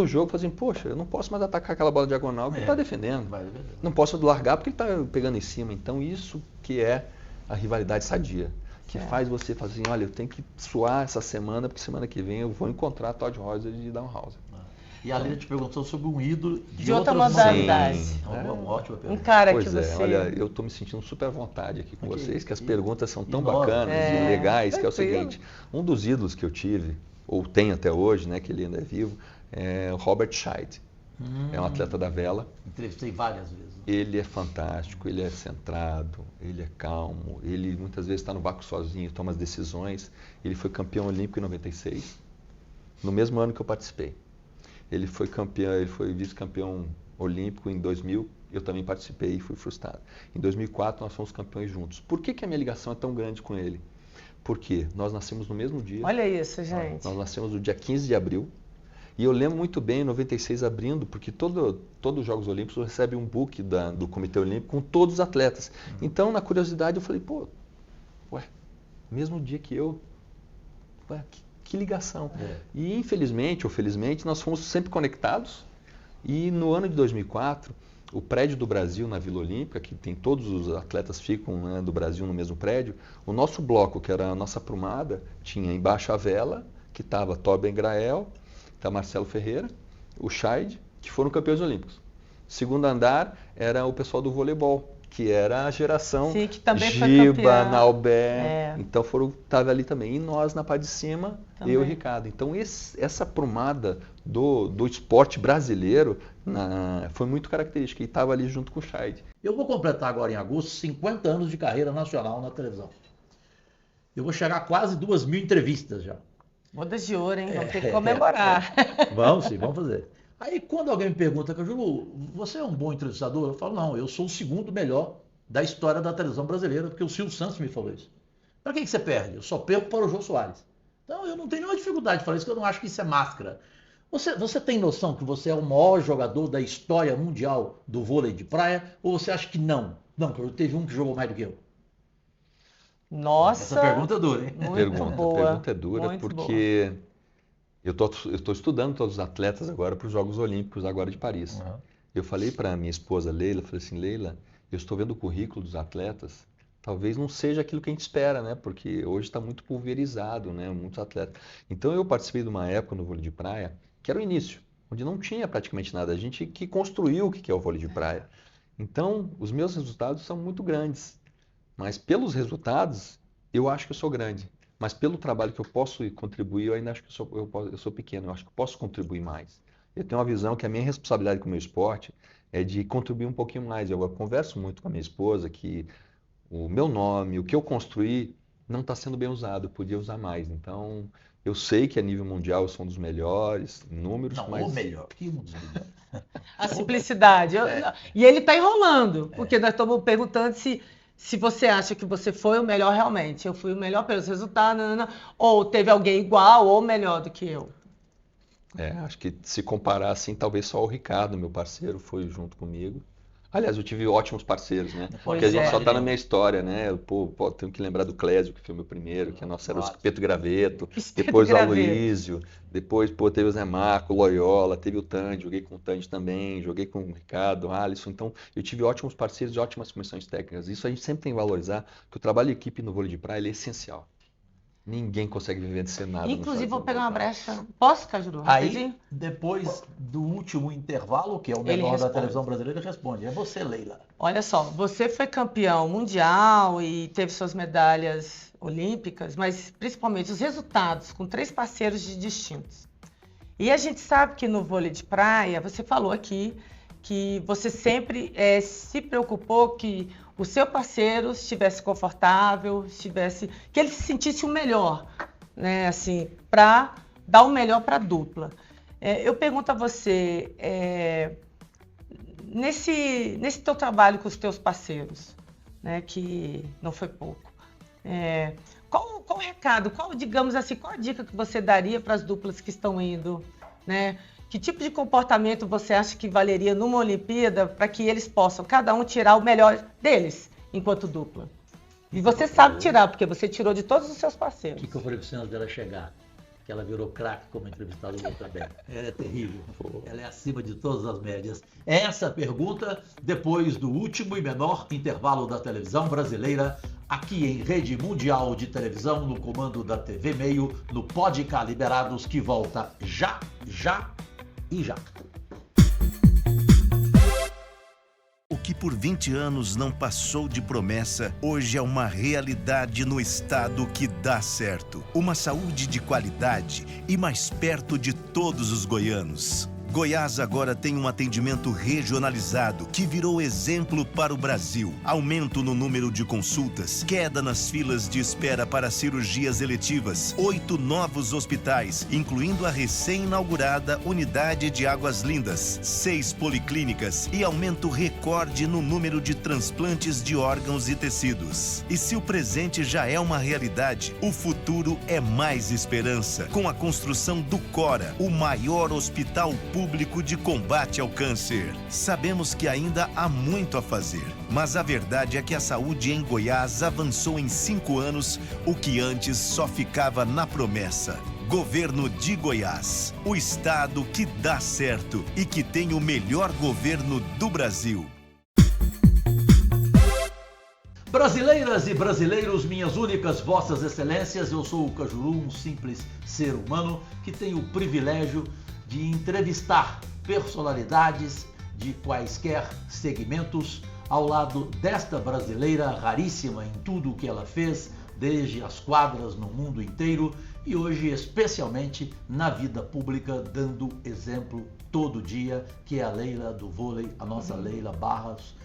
jogo fazia, poxa, eu não posso mais atacar aquela bola diagonal que ele está defendendo. Não posso largar porque ele está pegando em cima. Então isso que é a rivalidade sadia. Que faz você fazer assim, olha, eu tenho que suar essa semana, porque semana que vem eu vou encontrar Todd Hauser e Downhauser. E a Leila te perguntou sobre um ídolo de outra modalidade. Uma ótima pergunta. Um cara pois que você... olha, eu estou me sentindo super à vontade aqui com vocês, que as perguntas são tão novas. bacanas e legais, que é o tranquilo. seguinte, um dos ídolos que eu tive, ou tenho até hoje, né, que ele ainda é vivo, é o Robert Scheid. É um atleta da vela. Entrevistei várias vezes. Ele é fantástico, ele é centrado, ele é calmo, ele muitas vezes está no vácuo sozinho, toma as decisões. Ele foi campeão olímpico em 96, no mesmo ano que eu participei. Ele foi campeão, ele foi vice-campeão olímpico em 2000, eu também participei e fui frustrado. Em 2004 nós fomos campeões juntos. Por que a minha ligação é tão grande com ele? Porque nós nascemos no mesmo dia. Olha isso, gente. Nós nascemos no dia 15 de abril. E eu lembro muito bem, em 96, abrindo, porque todos os Jogos Olímpicos recebe um book do Comitê Olímpico com todos os atletas. Então, na curiosidade, eu falei, mesmo dia que eu, que ligação. E infelizmente ou felizmente, nós fomos sempre conectados. E no ano de 2004, o prédio do Brasil na Vila Olímpica, que tem todos os atletas ficam, né, do Brasil no mesmo prédio, o nosso bloco, que era a nossa prumada, tinha embaixo a vela, que estava Torben Grael, tá Marcelo Ferreira, o Scheid, que foram campeões olímpicos. Segundo andar era o pessoal do voleibol, que era a geração Sim, que também foi Giba, campeã. Naubé, então estava ali também. E nós na parte de cima, também. eu e o Ricardo. Então essa prumada do esporte brasileiro foi muito característica e estava ali junto com o Scheid. Eu vou completar agora em agosto 50 anos de carreira nacional na televisão. Eu vou chegar a quase 2.000 entrevistas já. Bodas de ouro, hein? Vamos ter que comemorar. Vamos sim, vamos fazer. Aí quando alguém me pergunta, Cajuru, você é um bom entrevistador? Eu falo, não, eu sou o segundo melhor da história da televisão brasileira, porque o Silvio Santos me falou isso. Para que você perde? Eu só perco para o Jô Soares. Então eu não tenho nenhuma dificuldade de falar isso, porque eu não acho que isso é máscara. Você tem noção que você é o maior jogador da história mundial do vôlei de praia? Ou você acha que não? Não, Cajuru, teve um que jogou mais do que eu. Nossa. Essa pergunta é dura, hein? Muito boa. A pergunta é dura muito porque eu estou estudando todos os atletas agora para os Jogos Olímpicos agora de Paris. Uhum. Eu falei para minha esposa Leila, falei assim, Leila, eu estou vendo o currículo dos atletas, talvez não seja aquilo que a gente espera, né? Porque hoje está muito pulverizado, né? Muitos atletas. Então eu participei de uma época no vôlei de praia, que era o início, onde não tinha praticamente nada. A gente que construiu o que é o vôlei de praia. Então os meus resultados são muito grandes. Mas pelos resultados, eu acho que eu sou grande. Mas pelo trabalho que eu posso contribuir, eu ainda acho que eu sou pequeno. Eu acho que eu posso contribuir mais. Eu tenho uma visão que a minha responsabilidade com o meu esporte é de contribuir um pouquinho mais. Eu converso muito com a minha esposa que o meu nome, o que eu construí, não está sendo bem usado. Eu podia usar mais. Então, eu sei que a nível mundial eu sou um dos melhores em números. Não, mas... o melhor. Que melhor. A simplicidade. E ele está enrolando, porque nós estamos perguntando se você acha que você foi o melhor realmente. Eu fui o melhor pelos resultados, ou teve alguém igual ou melhor do que eu. Acho que se comparar assim, talvez só o Ricardo, meu parceiro, foi junto comigo. Aliás, eu tive ótimos parceiros, né? Porque a gente só está na minha história, né? Tenho que lembrar do Clésio, que foi o meu primeiro, que era o Espeto Graveto, depois o Aloísio, depois teve o Zé Marco, o Loyola, teve o Tandy, joguei com o Tandy também, joguei com o Ricardo, o Alisson. Então, eu tive ótimos parceiros e ótimas comissões técnicas. Isso a gente sempre tem que valorizar, que o trabalho de equipe no vôlei de praia ele é essencial. Ninguém consegue viver de ser nada. Inclusive, vou pegar uma brecha. Posso, Cajuru? Aí, depois do último intervalo, que é o menor da televisão brasileira, ele responde. É você, Leila. Olha só, você foi campeão mundial e teve suas medalhas olímpicas, mas principalmente os resultados com 3 parceiros distintos. E a gente sabe que no vôlei de praia, você falou aqui que você sempre se preocupou que o seu parceiro estivesse confortável, que ele se sentisse o melhor, né, assim, para dar o melhor para a dupla. Eu pergunto a você, nesse teu trabalho com os teus parceiros, né, que não foi pouco, qual o recado, digamos assim, qual a dica que você daria para as duplas que estão indo, né? Que tipo de comportamento você acha que valeria numa Olimpíada para que eles possam, cada um, tirar o melhor deles enquanto dupla? E você sabe tirar, porque você tirou de todos os seus parceiros. O que eu falei para você antes dela chegar? Que ela virou craque como entrevistadora também. É terrível. Ela é acima de todas as médias. Essa pergunta, depois do último e menor intervalo da televisão brasileira, aqui em Rede Mundial de Televisão, no comando da TV Meio, no Pode Cá Liberados, que volta já e já. O que por 20 anos não passou de promessa, hoje é uma realidade no estado que dá certo. Uma saúde de qualidade e mais perto de todos os goianos. Goiás agora tem um atendimento regionalizado que virou exemplo para o Brasil. Aumento no número de consultas, queda nas filas de espera para cirurgias eletivas, 8 novos hospitais, incluindo a recém-inaugurada Unidade de Águas Lindas, 6 policlínicas e aumento recorde no número de transplantes de órgãos e tecidos. E se o presente já é uma realidade, o futuro é mais esperança, com a construção do Cora, o maior hospital público de combate ao câncer. Sabemos que ainda há muito a fazer, mas a verdade é que a saúde em Goiás avançou em 5 anos, o que antes só ficava na promessa. Governo de Goiás, o estado que dá certo e que tem o melhor governo do Brasil. Brasileiras e brasileiros, minhas únicas vossas excelências, eu sou o Cajuru, um simples ser humano que tem o privilégio de entrevistar personalidades de quaisquer segmentos ao lado desta brasileira raríssima em tudo o que ela fez, desde as quadras no mundo inteiro e hoje especialmente na vida pública, dando exemplo todo dia, que é a Leila do vôlei, a nossa Leila Barros.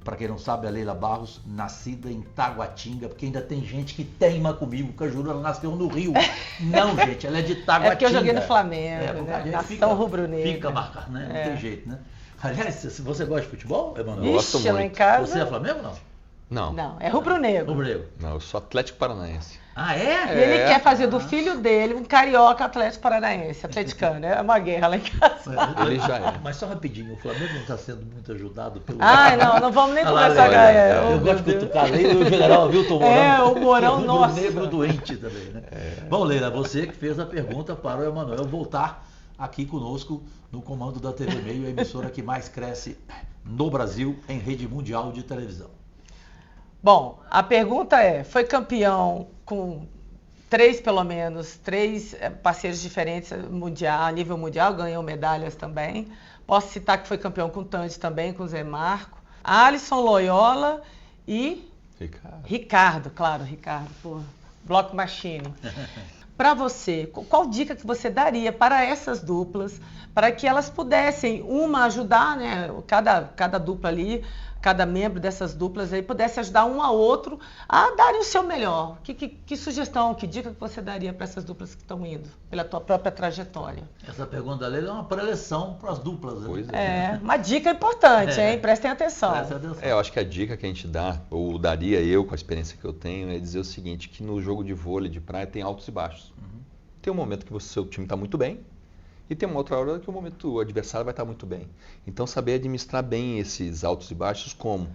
Para quem não sabe, a Leila Barros, nascida em Taguatinga, porque ainda tem gente que teima comigo, que a Jura, ela nasceu no Rio. Não, gente, ela é de Taguatinga. É porque eu joguei no Flamengo, né? Nação rubro-negra. Fica marcado, né? Não tem jeito, né? Aliás, se você gosta de futebol, Emanuel? Gosto muito. Lá em casa... Você é Flamengo ou não? Não. Não, é rubro-negro. Rubro-negro. Não, eu sou Atlético Paranaense. Ah, é? E ele quer fazer do filho dele um carioca Atlético Paranaense, atleticano. É uma guerra lá em casa. Ele já é. Mas só rapidinho, o Flamengo não está sendo muito ajudado pelo... Não vamos nem começar a ganhar. Eu gosto de cutucar ali, o general Vilton Mourão. O Mourão, nossa. O negro doente também, né? Bom, Leila, você que fez a pergunta para o Emanuel voltar aqui conosco no comando da TV Meio, a emissora que mais cresce no Brasil em rede mundial de televisão. Bom, a pergunta foi campeão com 3 parceiros diferentes a nível mundial, ganhou medalhas também. Posso citar que foi campeão com o Tandy também, com o Zé Marco, Alisson Loyola e Ricardo, pô, Bloco Machine. Para você, qual dica que você daria para essas duplas, para que elas pudessem, uma ajudar, né, cada dupla ali, cada membro dessas duplas aí pudesse ajudar um ao outro a darem o seu melhor? Que sugestão, que dica que você daria para essas duplas que estão indo, pela tua própria trajetória? Essa pergunta da Leila é uma preleção para as duplas. Né? Pois uma dica importante, hein? Prestem atenção. Eu acho que a dica que a gente dá, ou daria eu com a experiência que eu tenho, é dizer o seguinte, que no jogo de vôlei de praia tem altos e baixos. Tem um momento que o seu time está muito bem, e tem uma outra hora que o adversário vai estar muito bem. Então, saber administrar bem esses altos e baixos como?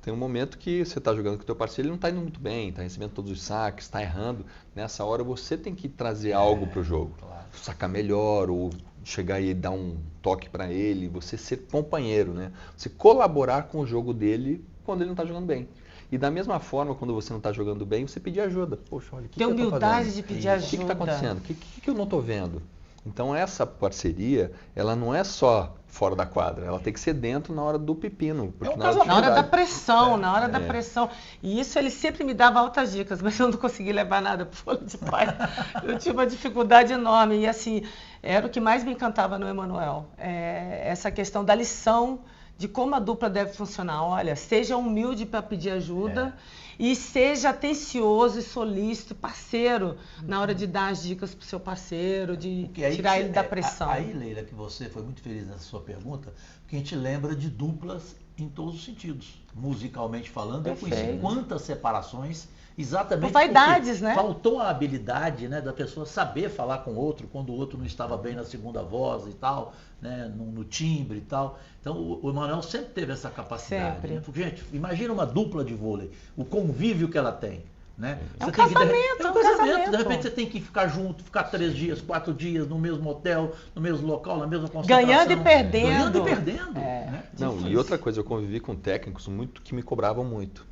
Tem um momento que você está jogando com o teu parceiro, ele não está indo muito bem, está recebendo todos os saques, está errando. Nessa hora, você tem que trazer algo para o jogo. Claro. Sacar melhor, ou chegar e dar um toque para ele, você ser companheiro, né? Você colaborar com o jogo dele quando ele não está jogando bem. E da mesma forma, quando você não está jogando bem, você pedir ajuda. Poxa, olha, o que tem eu estou fazendo? humildade de pedir ajuda. O que está acontecendo? O que eu não estou vendo? Então essa parceria, ela não é só fora da quadra, ela tem que ser dentro na hora do pepino. Porque na hora da pressão, da pressão. E isso ele sempre me dava altas dicas, mas eu não consegui levar nada pro vôlei de praia. Eu tinha uma dificuldade enorme. E assim, era o que mais me encantava no Emanuel. Essa questão da lição de como a dupla deve funcionar. Olha, seja humilde para pedir ajuda e seja atencioso e solícito, parceiro, na hora de dar as dicas para o seu parceiro, de tirar ele da pressão. Aí, Leila, que você foi muito feliz nessa sua pergunta, porque a gente lembra de duplas em todos os sentidos. Musicalmente falando, Perfeito. eu conheci quantas separações, exatamente por vaidades, né? Faltou a habilidade, né, da pessoa saber falar com o outro quando o outro não estava bem na segunda voz e tal, né, no timbre e tal. Então o Emanuel sempre teve essa capacidade. Sempre. Né? Porque, gente, imagina uma dupla de vôlei, o convívio que ela tem. Né? É um casamento, é um casamento. De repente você tem que ficar junto, ficar 3 dias, 4 dias no mesmo hotel, no mesmo local, na mesma concentração. Ganhando e perdendo. Ganhando e perdendo. Né? Não, e outra coisa, eu convivi com técnicos muito que me cobravam muito.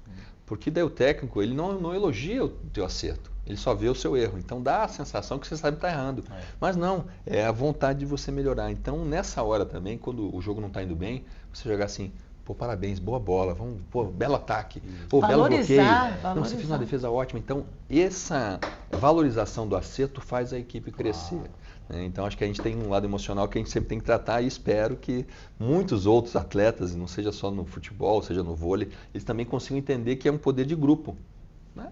Porque daí o técnico, ele não elogia o teu acerto, ele só vê o seu erro. Então dá a sensação que você sabe que está errando. Mas não, é a vontade de você melhorar. Então nessa hora também, quando o jogo não está indo bem, você jogar assim, pô, parabéns, boa bola, vamos, pô, belo ataque, pô, belo bloqueio. Não, você fez uma defesa ótima. Então essa valorização do acerto faz a equipe crescer. Então acho que a gente tem um lado emocional que a gente sempre tem que tratar e espero que muitos outros atletas, não seja só no futebol, seja no vôlei, eles também consigam entender que é um poder de grupo. Né?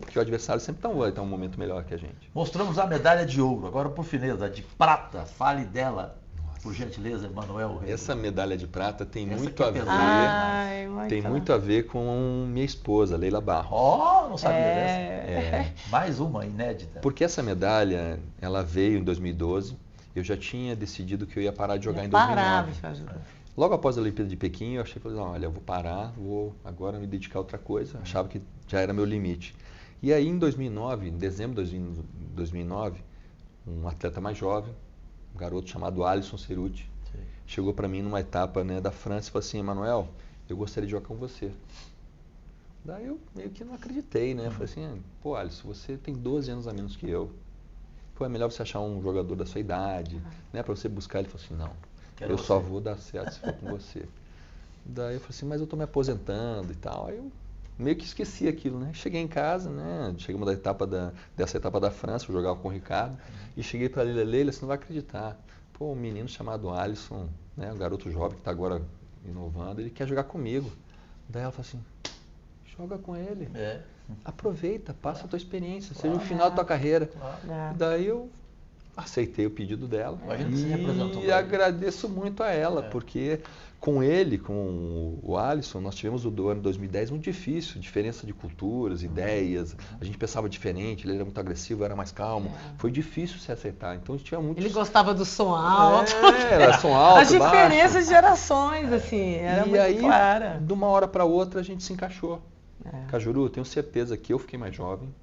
Que o adversário sempre vai estar um momento melhor que a gente. Mostramos a medalha de ouro, agora por fineza, de prata, fale dela, por gentileza, Emanuel. Essa medalha de prata tem muito a ver, tem muito muito a ver com minha esposa, Leila Barros. Oh, não sabia dessa. Mais uma inédita. Porque essa medalha, ela veio em 2012, eu já tinha decidido que eu ia parar de jogar em 2009. Logo após a Olimpíada de Pequim, eu achei, olha, eu vou parar, vou agora me dedicar a outra coisa. Achava que já era meu limite. E aí em 2009, em dezembro de 2009, um atleta mais jovem, um garoto chamado Alisson Ceruti, chegou para mim numa etapa, né, da França e falou assim, Emanuel, eu gostaria de jogar com você. Daí eu meio que não acreditei, né? Falei assim, pô, Alisson, você tem 12 anos a menos que eu. Pô, é melhor você achar um jogador da sua idade, né, para você buscar. Ele falou assim, não, eu só vou dar certo se for com você. Daí eu falei assim, mas eu tô me aposentando e tal. Aí eu meio que esqueci aquilo, né? Cheguei em casa, né? Chegamos dessa etapa da França, eu jogava com o Ricardo, e cheguei para Leila, você não vai acreditar. Pô, um menino chamado Alisson, né? Um garoto jovem que está agora inovando, ele quer jogar comigo. Daí ela falou assim, joga com ele. Aproveita, passa a tua experiência, seja o final da tua carreira. Daí eu aceitei o pedido dela e agradeço muito a ela, porque com ele, com o Alisson, nós tivemos o ano 2010 muito difícil, diferença de culturas, ideias, a gente pensava diferente, ele era muito agressivo, eu era mais calmo, foi difícil se aceitar, então a gente tinha muito... Ele gostava do som alto, era som alto, as diferenças de gerações, assim, era muito clara. De uma hora para outra a gente se encaixou. Cajuru, tenho certeza que eu fiquei mais jovem,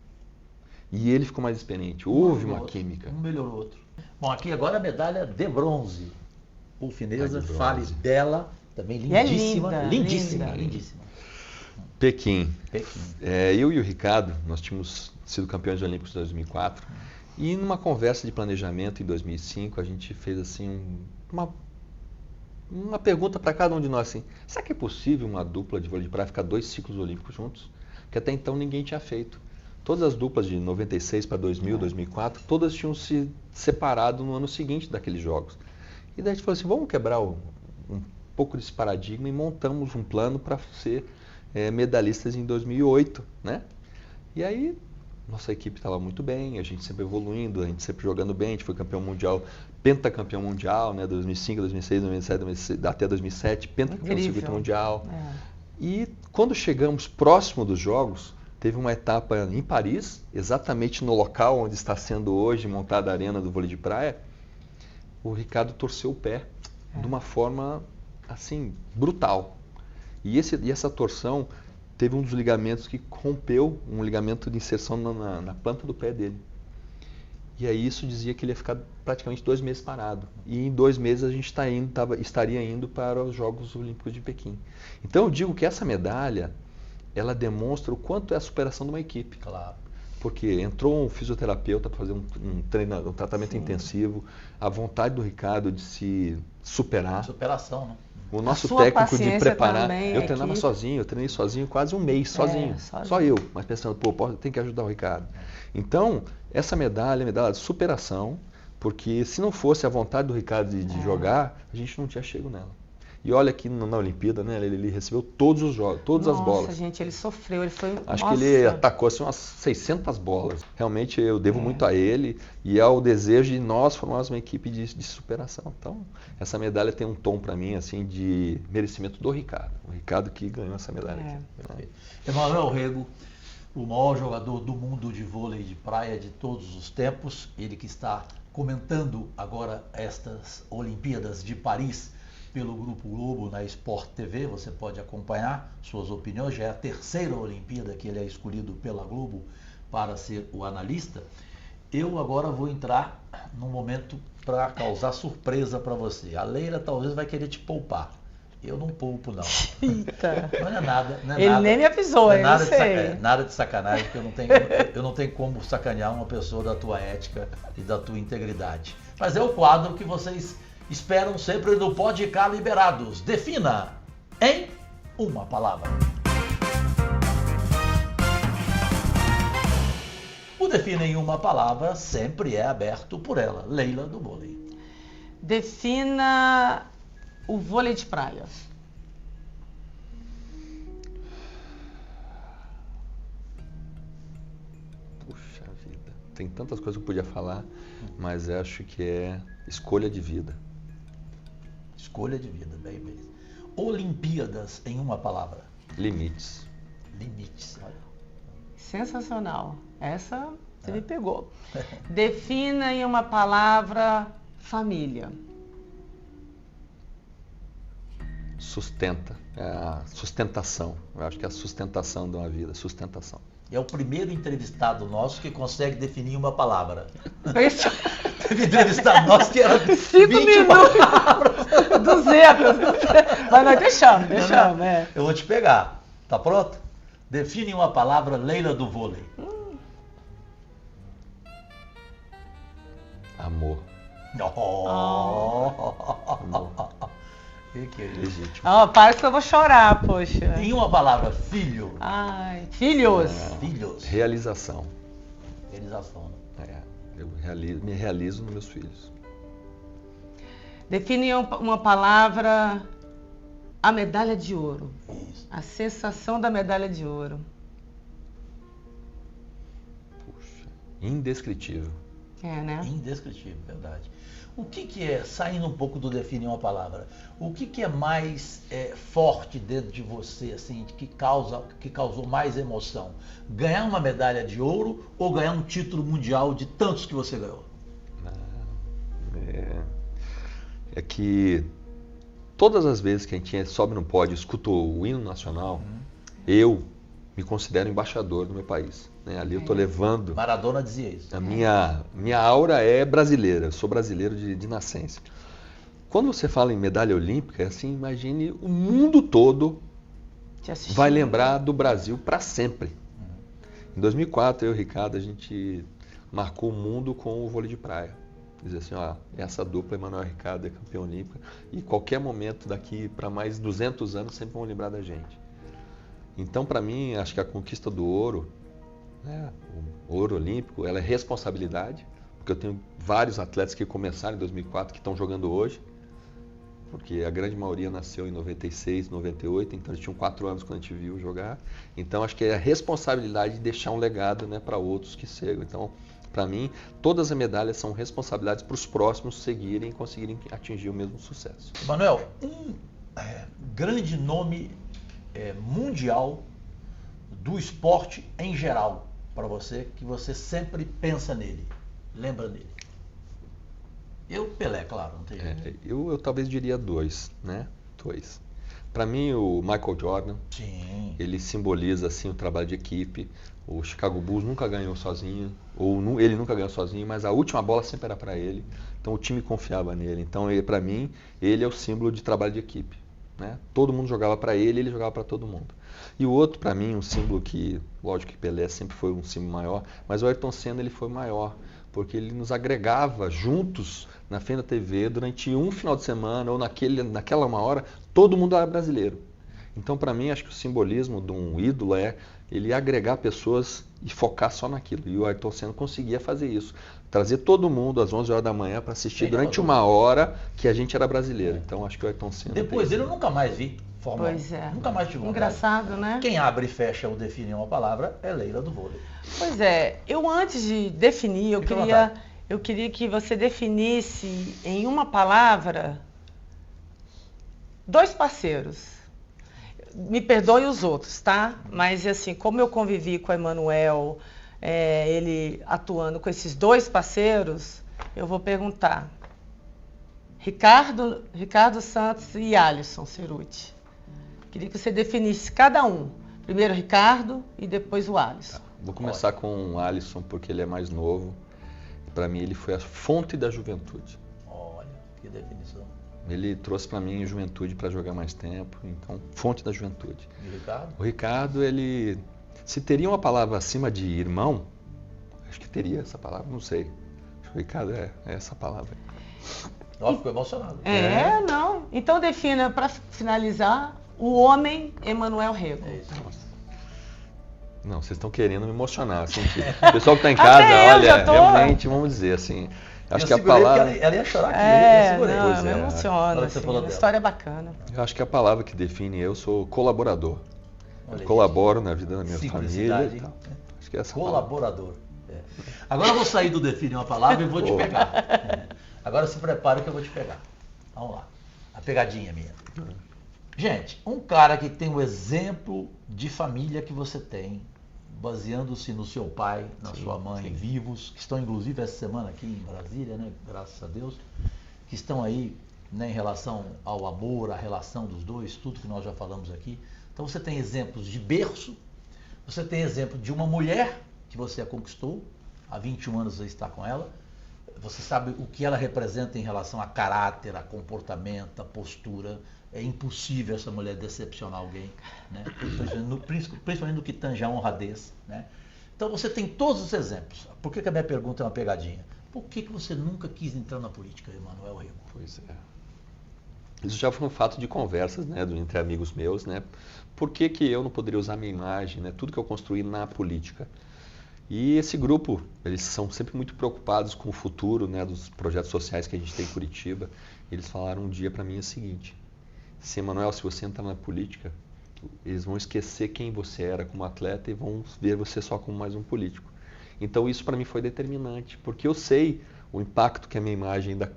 e ele ficou mais experiente. Houve uma química. Um melhorou o outro. Bom, aqui agora a medalha de bronze. Por fineza, fale dela. Também lindíssima. Lindíssima. Pequim. Eu e o Ricardo, nós tínhamos sido campeões olímpicos em 2004. E numa conversa de planejamento em 2005, a gente fez assim uma pergunta para cada um de nós assim, será que é possível uma dupla de vôlei de praia ficar 2 ciclos olímpicos juntos? Que até então ninguém tinha feito. Todas as duplas de 96 para 2000, 2004, todas tinham se separado no ano seguinte daqueles jogos. E daí a gente falou assim, vamos quebrar um pouco desse paradigma e montamos um plano para ser medalhistas em 2008, né? E aí, nossa equipe estava muito bem, a gente sempre evoluindo, a gente sempre jogando bem, a gente foi campeão mundial, pentacampeão mundial, né? 2005, 2006, 2007, até 2007, pentacampeão do circuito mundial. E quando chegamos próximo dos jogos, teve uma etapa em Paris, exatamente no local onde está sendo hoje montada a arena do vôlei de praia, o Ricardo torceu o pé de uma forma, assim, brutal. E essa torção teve um dos ligamentos que rompeu, um ligamento de inserção na planta do pé dele. E aí isso dizia que ele ia ficar praticamente 2 meses parado. E em 2 meses a gente estaria indo para os Jogos Olímpicos de Pequim. Então eu digo que essa medalha, ela demonstra o quanto é a superação de uma equipe. Claro. Porque entrou um fisioterapeuta para fazer um tratamento intensivo, a vontade do Ricardo de se superar. Superação, né? O nosso técnico de preparar. Eu treinava sozinho, eu treinei sozinho quase um mês, sozinho. Só eu, mas pensando, tem que ajudar o Ricardo. Então, essa medalha é medalha de superação, porque se não fosse a vontade do Ricardo de jogar, a gente não tinha chego nela. E olha que na Olimpíada, né, ele recebeu todos os jogos, todas as bolas. Nossa, gente, ele sofreu, ele foi... Acho Nossa. que ele atacou assim, umas 600 bolas. Realmente eu devo muito a ele e ao desejo de nós formarmos uma equipe de superação. Então, essa medalha tem um tom para mim assim de merecimento do Ricardo. O Ricardo que ganhou essa medalha aqui. Emanuel Rego, o maior jogador do mundo de vôlei de praia de todos os tempos, ele que está comentando agora estas Olimpíadas de Paris pelo Grupo Globo na Sport TV, você pode acompanhar suas opiniões, já é a terceira Olimpíada que ele é escolhido pela Globo para ser o analista. Eu agora vou entrar num momento para causar surpresa para você. A Leila talvez vai querer te poupar. Eu não poupo, não. Eita. Não é nada. Não é ele nada, nem me avisou, eu não sei. Nada de sacanagem, porque eu não tenho como sacanear uma pessoa da tua ética e da tua integridade. Mas é o quadro que vocês esperam sempre no Pode Cá Liberados. Defina em uma palavra. O Defina em uma palavra sempre é aberto por ela, Leila do vôlei. Defina o vôlei de praia. Puxa vida, tem tantas coisas que eu podia falar, mas acho que é escolha de vida. Escolha de vida, bem mesmo. Olimpíadas em uma palavra. Limites. Limites, olha. Sensacional. Essa você me pegou. Defina em uma palavra família. Sustenta. É a sustentação. Eu acho que é a sustentação de uma vida. Sustentação. É o primeiro entrevistado nosso que consegue definir uma palavra. Isso. Teve entrevistado nosso que era 5 minutos. palavras. 200. Mas nós deixamos. É. Eu vou te pegar. Tá pronto? Define uma palavra, Leila do vôlei. Amor. Que é isso? Legítimo. Para que eu vou chorar, poxa. Em uma palavra, filho. Ai, filhos. Filhos. Realização. Realização. Eu me realizo nos meus filhos. Define em uma palavra a medalha de ouro. Isso. A sensação da medalha de ouro. Puxa, indescritível. É, né? Indescritível, verdade. O que é, saindo um pouco do definir uma palavra, o que é mais forte dentro de você, assim, que causou mais emoção? Ganhar uma medalha de ouro ou ganhar um título mundial de tantos que você ganhou? É que todas as vezes que a gente sobe no pódio e escuta o hino nacional, eu me considero embaixador do meu país. Né? Ali eu estou levando... Maradona dizia isso. A minha aura é brasileira, eu sou brasileiro de nascença. Quando você fala em medalha olímpica, assim, imagine o mundo todo vai lembrar do Brasil para sempre. Em 2004, eu e o Ricardo, a gente marcou o mundo com o vôlei de praia. Dizer assim, essa dupla, Emanuel e Ricardo, é campeão olímpico, e qualquer momento daqui para mais 200 anos sempre vão lembrar da gente. Então, para mim, acho que a conquista do ouro, né, o ouro olímpico, ela é responsabilidade, porque eu tenho vários atletas que começaram em 2004 que estão jogando hoje, porque a grande maioria nasceu em 96, 98, então eles tinham 4 anos quando a gente viu jogar. Então, acho que é a responsabilidade de deixar um legado, né, para outros que seguem. Então, para mim, todas as medalhas são responsabilidades para os próximos seguirem e conseguirem atingir o mesmo sucesso. Emanuel, um grande nome mundial do esporte em geral para você, que você sempre pensa nele, lembra dele? Eu, Pelé, claro, não tem jeito. Eu talvez diria 2, né? 2. Para mim, o Michael Jordan, Sim. Ele simboliza assim o trabalho de equipe. O Chicago Bulls nunca ganhou sozinho, ou ele nunca ganhou sozinho, mas a última bola sempre era para ele. Então o time confiava nele. Então, para mim, ele é o símbolo de trabalho de equipe. Né? Todo mundo jogava para ele, ele jogava para todo mundo. E o outro, para mim, um símbolo que, lógico que Pelé sempre foi um símbolo maior, mas o Ayrton Senna ele foi maior, porque ele nos agregava juntos na frente da TV durante um final de semana ou naquela uma hora, todo mundo era brasileiro. Então, para mim, acho que o simbolismo de um ídolo é ele agregar pessoas e focar só naquilo. E o Ayrton Senna conseguia fazer isso. Trazer todo mundo às 11 horas da manhã para assistir durante uma hora que a gente era brasileiro. Então, acho que o Ayrton Senna... Depois dele eu nunca mais vi Fórmula 1. Pois é. Nunca mais tive vontade. Engraçado, né? Quem abre e fecha ou define uma palavra é Leila do vôlei. Pois é. Eu, antes de definir, eu queria que você definisse em uma palavra 2 parceiros. Me perdoe os outros, tá? Mas, assim, como eu convivi com o Emanuel, ele atuando com esses 2 parceiros, eu vou perguntar. Ricardo Santos e Alisson Cerutti. Queria que você definisse cada um. Primeiro o Ricardo e depois o Alisson. Vou começar com o Alisson, porque ele é mais novo. Para mim, ele foi a fonte da juventude. Olha, que definição. Ele trouxe para mim juventude para jogar mais tempo, então, fonte da juventude. E o Ricardo? O Ricardo, ele... Se teria uma palavra acima de irmão, acho que teria essa palavra, não sei. Acho que o Ricardo é essa palavra. Ó, ficou emocionado. Não. Então defina, para finalizar, o homem Emanuel Rego. É isso. Nossa. Não, vocês estão querendo me emocionar. Assim, o pessoal que está em casa, olha, realmente, vamos dizer assim... Acho que a palavra... Ela ia chorar aqui, eu segurei. Não, eu me emociono, assim, a história é bacana. Eu acho que a palavra que define eu sou colaborador. Olha, eu colaboro na vida da minha família e tal. Acho que é essa colaborador. Agora eu vou sair do define uma palavra e vou te pegar. Agora se prepare que eu vou te pegar. Vamos lá. A pegadinha minha. Gente, um cara que tem o exemplo de família que você tem, baseando-se no seu pai, na sua mãe, vivos, que estão inclusive essa semana aqui em Brasília, né, graças a Deus, que estão aí, né, em relação ao amor, a relação dos dois, tudo que nós já falamos aqui. Então você tem exemplos de berço, você tem exemplo de uma mulher que você a conquistou, há 21 anos você está com ela, você sabe o que ela representa em relação a caráter, a comportamento, a postura. É impossível essa mulher decepcionar alguém, né? Principalmente no que tange a honradez, né? Então você tem todos os exemplos. Por que a minha pergunta é uma pegadinha? Por que você nunca quis entrar na política, Emanuel Rego? Pois é. Isso já foi um fato de conversas, né, entre amigos meus, né? Por que eu não poderia usar minha imagem, né, tudo que eu construí na política? E esse grupo, eles são sempre muito preocupados com o futuro, né, dos projetos sociais que a gente tem em Curitiba. Eles falaram um dia para mim o seguinte: se, Emanuel, se você entrar na política, eles vão esquecer quem você era como atleta e vão ver você só como mais um político. Então isso para mim foi determinante, porque eu sei o impacto que a minha imagem ainda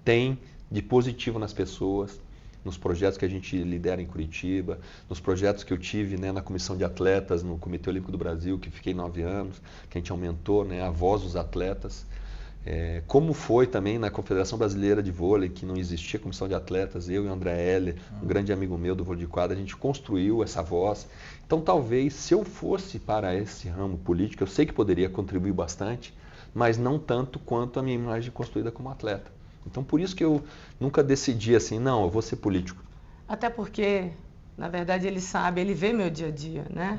tem de positivo nas pessoas, nos projetos que a gente lidera em Curitiba, nos projetos que eu tive, né, na comissão de atletas, no Comitê Olímpico do Brasil, que fiquei 9 anos, que a gente aumentou, né, a voz dos atletas. Como foi também na Confederação Brasileira de Vôlei, que não existia comissão de atletas, eu e o André Heller, um grande amigo meu do vôlei de quadra, a gente construiu essa voz. Então talvez, se eu fosse para esse ramo político, eu sei que poderia contribuir bastante, mas não tanto quanto a minha imagem construída como atleta. Então por isso que eu nunca decidi assim, não, eu vou ser político. Até porque, na verdade, ele vê meu dia a dia, né?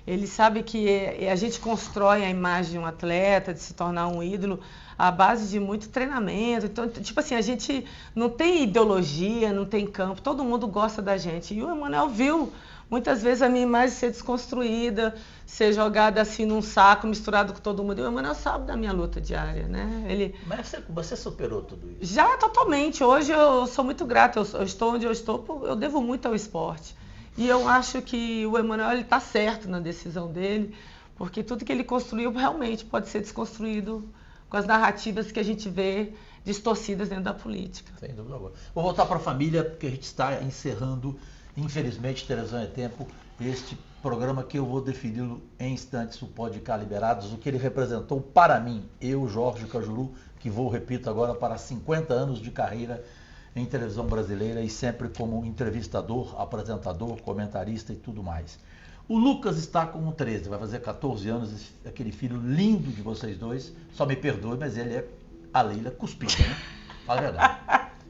Ele sabe que a gente constrói a imagem de um atleta, de se tornar um ídolo, à base de muito treinamento. Então, tipo assim, a gente não tem ideologia, não tem campo, todo mundo gosta da gente. E o Emanuel viu muitas vezes a minha imagem ser desconstruída, ser jogada assim num saco, misturado com todo mundo. E o Emanuel sabe da minha luta diária, né? Mas você superou tudo isso? Já, totalmente. Hoje eu sou muito grata, eu estou onde eu estou, eu devo muito ao esporte. E eu acho que o Emanuel está certo na decisão dele, porque tudo que ele construiu realmente pode ser desconstruído com as narrativas que a gente vê distorcidas dentro da política. Sem dúvida alguma. Vou voltar para a família, porque a gente está encerrando, infelizmente, Televisão é Tempo, este programa que eu vou defini-lo em instantes, o Pode Cá Liberados, o que ele representou para mim, eu, Jorge Cajuru, que vou, repito agora, para 50 anos de carreira em televisão brasileira e sempre como entrevistador, apresentador, comentarista e tudo mais. O Lucas está com 13, vai fazer 14 anos, aquele filho lindo de vocês dois, só me perdoe, mas ele é a Leila cuspida, né? Fala a verdade.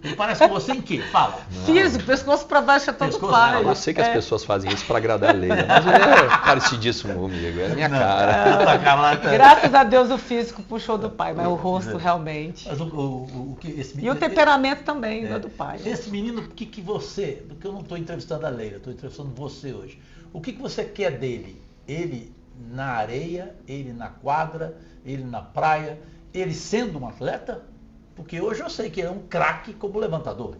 Ele parece com você em quê? Fala. Físico, pescoço pra baixo é todo Pescoço, pai. Eu sei que as pessoas fazem isso para agradar a Leila, mas ele é parecidíssimo comigo, é a minha cara. Graças a Deus o físico puxou do pai, mas o rosto realmente. Mas esse menino, E o temperamento também é do pai. Esse menino, o que você, porque eu não estou entrevistando a Leila, estou entrevistando você hoje. O que você quer dele? Ele na areia, ele na quadra, ele na praia, ele sendo um atleta? Porque hoje eu sei que ele é um craque como levantador,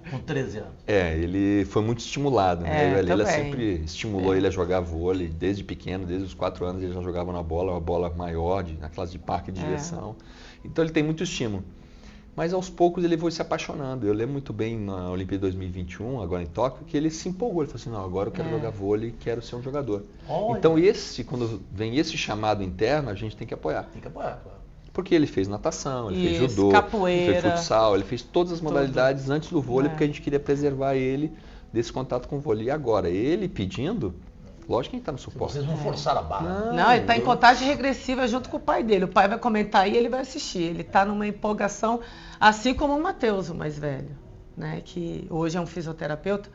com 13 anos. Ele foi muito estimulado, né? Ele também. sempre estimulou ele a jogar vôlei, desde pequeno, desde os 4 anos ele já jogava na bola, uma bola maior, na classe de parque de diversão. Então ele tem muito estímulo. Mas aos poucos ele foi se apaixonando. Eu lembro muito bem na Olimpíada 2021, agora em Tóquio, que ele se empolgou. Ele falou assim, não, agora eu quero jogar vôlei, quero ser um jogador. Olha. Então quando vem esse chamado interno, a gente tem que apoiar. Tem que apoiar, claro. Porque ele fez natação, ele fez judô, capoeira, ele fez futsal, ele fez todas as modalidades antes do vôlei, porque a gente queria preservar ele desse contato com o vôlei. E agora, ele pedindo, lógico que a gente está no suporte. Vocês vão forçar a barra. Não, ele está em contagem regressiva junto com o pai dele. O pai vai comentar e ele vai assistir. Ele está numa empolgação, assim como o Matheus, o mais velho, né? Que hoje é um fisioterapeuta.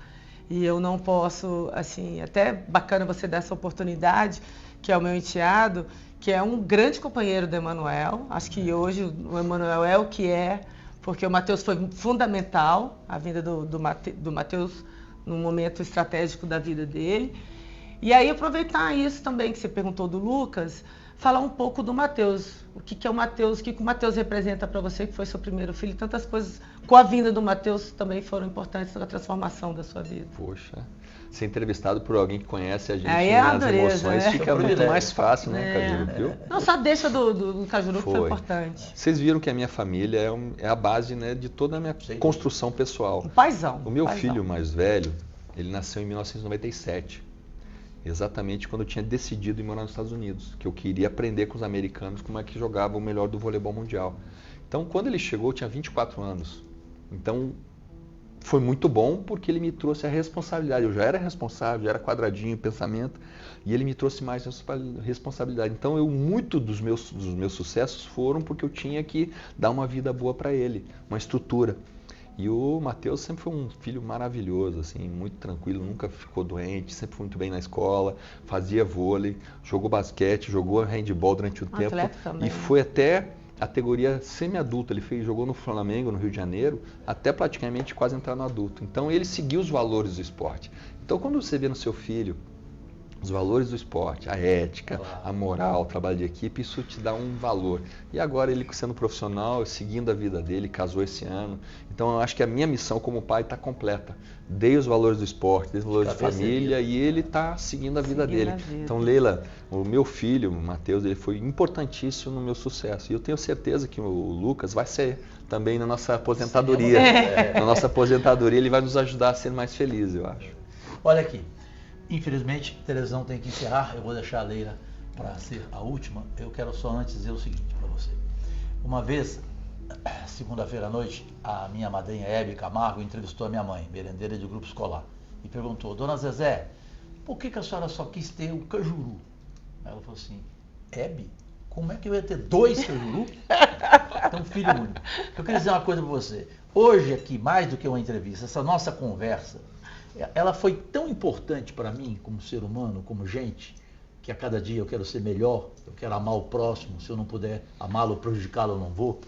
E eu não posso, assim, até bacana você dar essa oportunidade, que é o meu enteado, que é um grande companheiro do Emanuel. Acho que hoje o Emanuel é o que é, porque o Matheus foi fundamental, a vinda do Matheus num momento estratégico da vida dele. E aí aproveitar isso também que você perguntou do Lucas, falar um pouco do Matheus. O que é o Matheus, o que o Matheus representa para você, que foi seu primeiro filho. Tantas coisas com a vinda do Matheus também foram importantes na transformação da sua vida. Poxa, ser entrevistado por alguém que conhece a gente nas emoções, né? fica muito mais fácil, né, Cajuru? Viu? Não, só deixa do Cajuru que foi importante. Vocês viram que a minha família é a base, né, de toda a minha construção pessoal. Um paizão. O meu filho mais velho, ele nasceu em 1997. Exatamente quando eu tinha decidido ir morar nos Estados Unidos, que eu queria aprender com os americanos como é que jogava o melhor do voleibol mundial. Então, quando ele chegou, eu tinha 24 anos. Então, foi muito bom porque ele me trouxe a responsabilidade. Eu já era responsável, já era quadradinho em pensamento, e ele me trouxe mais responsabilidade. Então, muito dos meus sucessos foram porque eu tinha que dar uma vida boa para ele, uma estrutura. E o Matheus sempre foi um filho maravilhoso, assim, muito tranquilo, nunca ficou doente, sempre foi muito bem na escola, fazia vôlei, jogou basquete, jogou handball durante o tempo também. E foi até a categoria semi-adulta. Ele jogou no Flamengo, no Rio de Janeiro, até praticamente quase entrar no adulto. Então ele seguiu os valores do esporte. Então quando você vê no seu filho os valores do esporte, a ética, a moral, o trabalho de equipe, isso te dá um valor. E agora ele sendo profissional, seguindo a vida dele, casou esse ano. Então eu acho que a minha missão como pai está completa. Dei os valores do esporte, dei os valores de família e ele está seguindo a vida dele. Então, Leila, o meu filho, o Matheus, ele foi importantíssimo no meu sucesso. E eu tenho certeza que o Lucas vai ser também na nossa aposentadoria. Na nossa aposentadoria ele vai nos ajudar a ser mais felizes, eu acho. Olha aqui. Infelizmente, a televisão tem que encerrar. Eu vou deixar a Leila para ser a última. Eu quero só antes dizer o seguinte para você. Uma vez, segunda-feira à noite, a minha madrinha Hebe Camargo entrevistou a minha mãe, merendeira de grupo escolar, e perguntou: Dona Zezé, por que a senhora só quis ter um cajuru? Ela falou assim: Hebe, como é que eu ia ter 2 cajuru? Então, filho único. Eu queria dizer uma coisa para você. Hoje aqui, mais do que uma entrevista, essa nossa conversa, ela foi tão importante para mim, como ser humano, como gente, que a cada dia eu quero ser melhor, eu quero amar o próximo, se eu não puder amá-lo ou prejudicá-lo, eu não vou.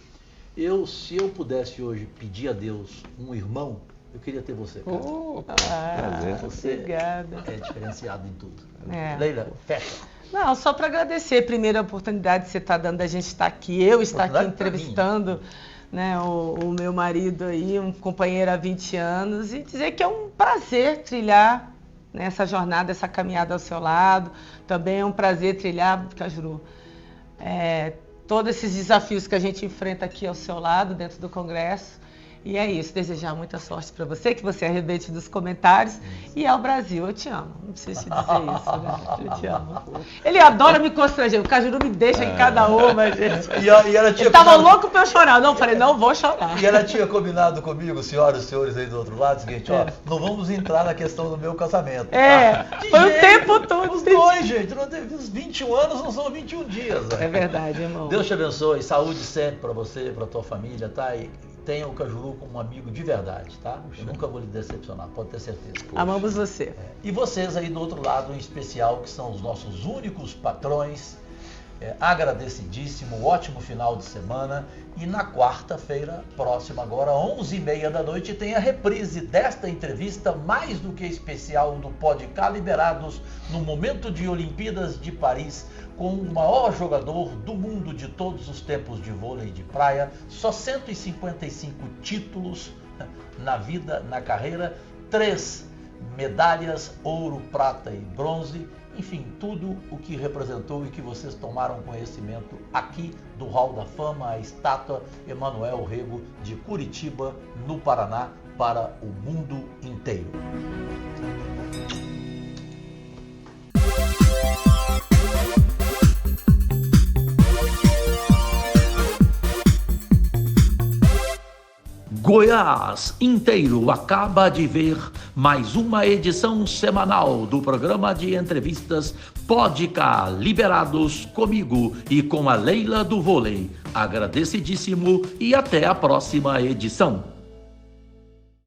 Se eu pudesse hoje pedir a Deus um irmão, eu queria ter você, cara. Você obrigada. É diferenciado em tudo. É. Leila, fecha. Não, só para agradecer primeiro a oportunidade que você está dando da gente estar aqui, eu estar aqui entrevistando, né, o meu marido aí, um companheiro há 20 anos, e dizer que é um prazer trilhar, né, essa jornada, essa caminhada ao seu lado. Também é um prazer trilhar, Cajuru, todos esses desafios que a gente enfrenta aqui ao seu lado, dentro do Congresso. E é isso, desejar muita sorte para você, que você arrebente dos comentários. E ao Brasil, eu te amo. Não preciso te dizer isso, né? Eu te amo. Ele adora me constranger, o Cajuru me deixa em cada uma, gente. E ela tinha Ele tava louco para eu chorar. Não, eu falei, não vou chorar. E ela tinha combinado comigo, senhoras e senhores aí do outro lado, o seguinte, ó, não vamos entrar na questão do meu casamento. Foi o tempo todo. Os dois, gente, não teve uns 21 anos, não são 21 dias. É verdade, irmão. Deus te abençoe, saúde sempre para você, para tua família, tá? E tenha o Cajuru como um amigo de verdade, tá? Eu nunca vou lhe decepcionar, pode ter certeza. Amamos você. E vocês aí do outro lado, em especial, que são os nossos únicos patrões, agradecidíssimo, ótimo final de semana. E na quarta-feira próxima, agora 11h30 da noite, tem a reprise desta entrevista mais do que especial do Podcast Liberados, no momento de Olimpíadas de Paris, com o maior jogador do mundo de todos os tempos de vôlei de praia, só 155 títulos na vida, na carreira, 3 medalhas, ouro, prata e bronze, enfim, tudo o que representou e que vocês tomaram conhecimento aqui do Hall da Fama, a estátua Emanuel Rego de Curitiba, no Paraná, para o mundo inteiro. Goiás inteiro acaba de ver mais uma edição semanal do programa de entrevistas Podcast Liberados, comigo e com a Leila do Vôlei. Agradecidíssimo e até a próxima edição.